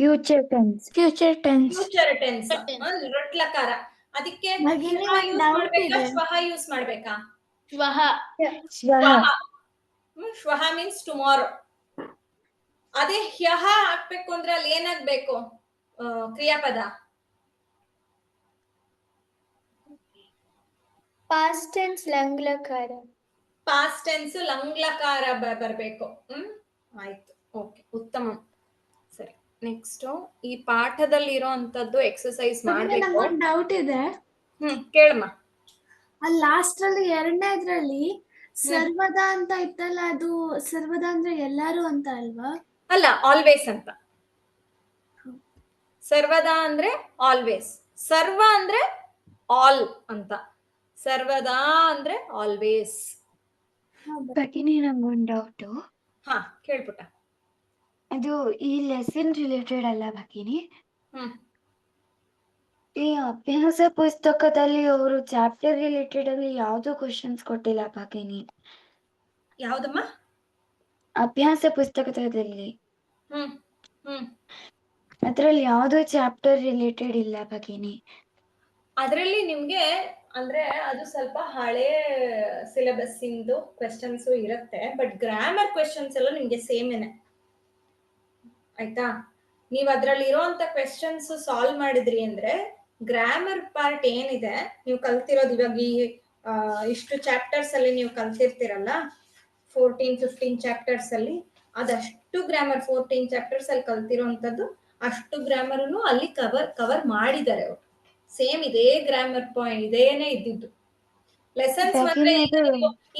Future tense. Future tense. ರಟ್ಲಕಾರ. ಅದಕ್ಕೆ ಶ್ವಹ ಯೂಸ್ ಮಾಡ್ಬೇಕಾ? ಶ್ವಹ ಮೀನ್ಸ್ ಟುಮಾರೋ. ಅದೇ ಹ್ಯಹ ಹಾಕ್ಬೇಕು ಅಂದ್ರೆ ಅಲ್ಲಿ ಏನಾಗ್ಬೇಕು ಕ್ರಿಯಾಪದ? ಪಾಸ್ಟ್ ಟೆನ್ಸ್ ಲಂಗ್ಲಕಾರ. ಪಾಸ್ಟ್ ಟೆನ್ಸ್ ಲಂಗ್ಲಕಾರ ಬರ್ಬೇಕು. ಆಯ್ತು, ಓಕೆ, ಉತ್ತಮ. ಸರಿ, ನೆಕ್ಸ್ಟ್ ಈ ಪಾಠದಲ್ಲಿ ಇರೋಂಥದ್ದು ಎಕ್ಸರ್ಸೈಸ್ ಮಾಡ್ಬೇಕು. ನಂಗೊಂದು ಡೌಟ್ ಇದೆ. ಕೇಳಮ್ಮ. ಅಲ್ಲಿ ಲಾಸ್ಟ್ ಅಲ್ಲಿ 2ನೇದ್ರಲ್ಲಿ ಸರ್ವದ ಅಂತ ಇತ್ತಲ್ಲ, ಅದು ಸರ್ವದ ಅಂದ್ರೆ ಎಲ್ಲಾರು ಅಂತ ಅಲ್ವಾ? ಅಲ್ಲ, ಆಲ್ವೇಸ್ ಅಂತ. ಸರ್ವದಾ ಅಂದ್ರೆ ಆಲ್ವೇಸ್, ಸರ್ವ ಅಂದ್ರೆ ಆಲ್ ಅಂತ, ಸರ್ವದಾ ಅಂದ್ರೆ ಆಲ್ವೇಸ್. ಭಗಿನಿ ನಂಗೊಂದು ಡೌಟು. ಹಾ, ಕೇಳ್ಪುಟ್ಟ. ಅದು ಈ ಲೆಸನ್ ರಿಲೇಟೆಡ್ ಅಲ್ಲ ಭಗಿನಿ. ಹ್ಮ್ ಈ ಅಭ್ಯಾಸ ಪುಸ್ತಕದಲ್ಲಿ ಅವರು ಚಾಪ್ಟರ್ ರಿಲೇಟೆಡ್ ಅಲ್ಲಿ ಯಾವ್ದು ಕ್ವಶನ್ಸ್ ಕೊಟ್ಟಿಲ್ಲ ಭಗಿನಿ. ಯಾವ್ದಮ್ಮ? ಅಭ್ಯಾಸ ಪುಸ್ತಕದಲ್ಲಿ ಹ್ಮ್ ಹ್ಮ್ ಅದ್ರಲ್ಲಿ ಯಾವ್ದು ಚಾಪ್ಟರ್ ರಿಲೇಟೆಡ್ ಇಲ್ಲ ಭಗಿನಿ. ಅದರಲ್ಲಿ ನಿಮ್ಗೆ ಅಂದ್ರೆ ಅದು ಸ್ವಲ್ಪ ಹಳೆ ಸಿಲೆಬಸ್ ಇಂದು ಕ್ವೆಶನ್ಸ್ ಇರುತ್ತೆ, ಬಟ್ ಗ್ರಾಮರ್ ಕ್ವೆಶನ್ಸ್ ಎಲ್ಲ ನಿಮ್ಗೆ ಸೇಮೇನೆ. ಆಯ್ತಾ? ನೀವ್ ಅದ್ರಲ್ಲಿ ಇರೋಂತ ಕ್ವೆಶನ್ಸ್ ಸಾಲ್ವ್ ಮಾಡಿದ್ರಿ ಅಂದ್ರೆ ಗ್ರಾಮರ್ ಪಾರ್ಟ್ ಏನಿದೆ ನೀವು ಕಲ್ತಿರೋದು ಇವಾಗ ಈ ಇಷ್ಟು ಚಾಪ್ಟರ್ಸ್ ಅಲ್ಲಿ ನೀವು ಕಲ್ತಿರ್ತೀರಲ್ಲ, 14-15 ಚಾಪ್ಟರ್ಸ್ ಅಲ್ಲಿ, ಅದಷ್ಟು ಗ್ರಾಮರ್ 14 ಚಾಪ್ಟರ್ಸ್ ಅಲ್ಲಿ ಕಲ್ತಿರೋಂಥದ್ದು ಅಷ್ಟು ಗ್ರಾಮರ್ನು ಅಲ್ಲಿ ಕವರ್ ಮಾಡಿದ್ದಾರೆ ಅವರು. ಸೇಮ್ ಇದೇ ಗ್ರಾಮರ್ ಪಾಯಿಂಟ್ ಇದೇನೆ ಇದ್ದಿದ್ದು. ಲೆಸನ್ಸ್ ಬಂದ್ರೆ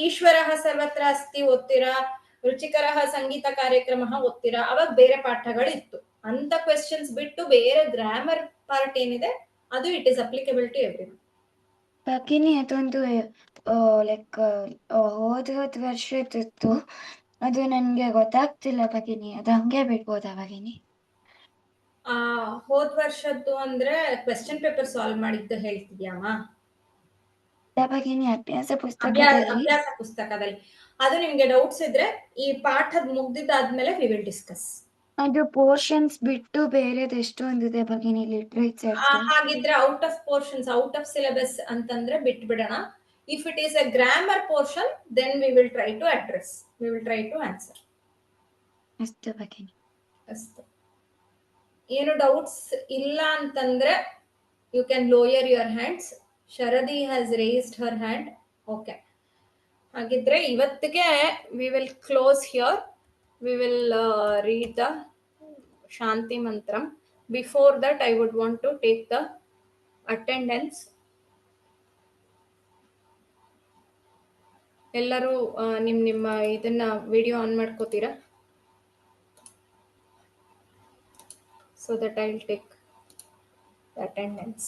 ಈಶ್ವರ ಸರ್ವತ್ರ ಅಸ್ತಿ ಓದ್ತೀರಾ, ರುಚಿಕರ ಸಂಗೀತ ಕಾರ್ಯಕ್ರಮ ಓದ್ತೀರಾ, ಅವಾಗ ಬೇರೆ ಪಾಠಗಳಿತ್ತು. ಅಂತ ಕ್ವೆಶನ್ಸ್ ಬಿಟ್ಟು ಬೇರೆ ಗ್ರಾಮರ್ ಪಾರ್ಟ್ ಏನಿದೆ ಅದು it is applicable to every. ಭಗಿನಿ ಅದೊಂದು ಲೈಕ್ ಹೋದ ವರ್ಷದಿತ್ತು, ಅದು ನನ್ಗೆ ಗೊತ್ತಾಗ್ತಿಲ್ಲ ಭಗಿನಿ. ಅದು ಹಂಗೆ ಬಿಡ್ಬೋದಾ ಭಗಿನಿ? ಹೋದ್ ವರ್ಷದ್ದು ಅಂದ್ರೆ ಕ್ವೆಶ್ಚನ್ ಪೇಪರ್ ಸಾಲ್ವ್ ಮಾಡಿದ್ದು ಹೇಳ್ತಿದ್ಯಾಮ? ಭಗಿನಿ ಅಭ್ಯಾಸ ಪುಸ್ತಕದಲ್ಲಿ. ಅಭ್ಯಾಸ ಪುಸ್ತಕದಲ್ಲಿ ಅದು ನಿಮ್ಗೆ ಡೌಟ್ಸ್ ಇದ್ರೆ ಈ ಪಾಠದ ಮುಗ್ದಿದ್ದಾದ್ಮೇಲೆ ವಿ ವಿಲ್ ಡಿಸ್ಕಸ್. ಅದು ಪೋರ್ಷನ್ಸ್ ಬಿಟ್ಟು ಬೇರೆದು ಎಷ್ಟೊಂದಿದೆ ಭಗಿನಿ ಲಿಟ್ರೇಚರ್. ಹಾಗಿದ್ರೆ out of portions, out of syllabus ಅಂತಂದ್ರೆ ಬಿಟ್ಟು ಬಿಡೋಣ. If it is a grammar portion then we will try to address, we will try to answer. ಅಷ್ಟು ಭಗಿನಿ. ಅಷ್ಟೇ. ಏನು ಡೌಟ್ಸ್ ಇಲ್ಲ ಅಂತಂದ್ರೆ you can lower your hands. Sharadi has raised her hand. Okay, ಹಾಗಿದ್ರೆ ಇವತ್ತಿಗೆ we will close here. We will read the ಶಾಂತಿ ಮಂತ್ರಂ. Before that I would want to take the attendance. ಎಲ್ಲರೂ ನಿಮ್ಮ ಇದನ್ನ ವಿಡಿಯೋ ಆನ್ ಮಾಡ್ಕೋತೀರಾ? So that I will take the attendance.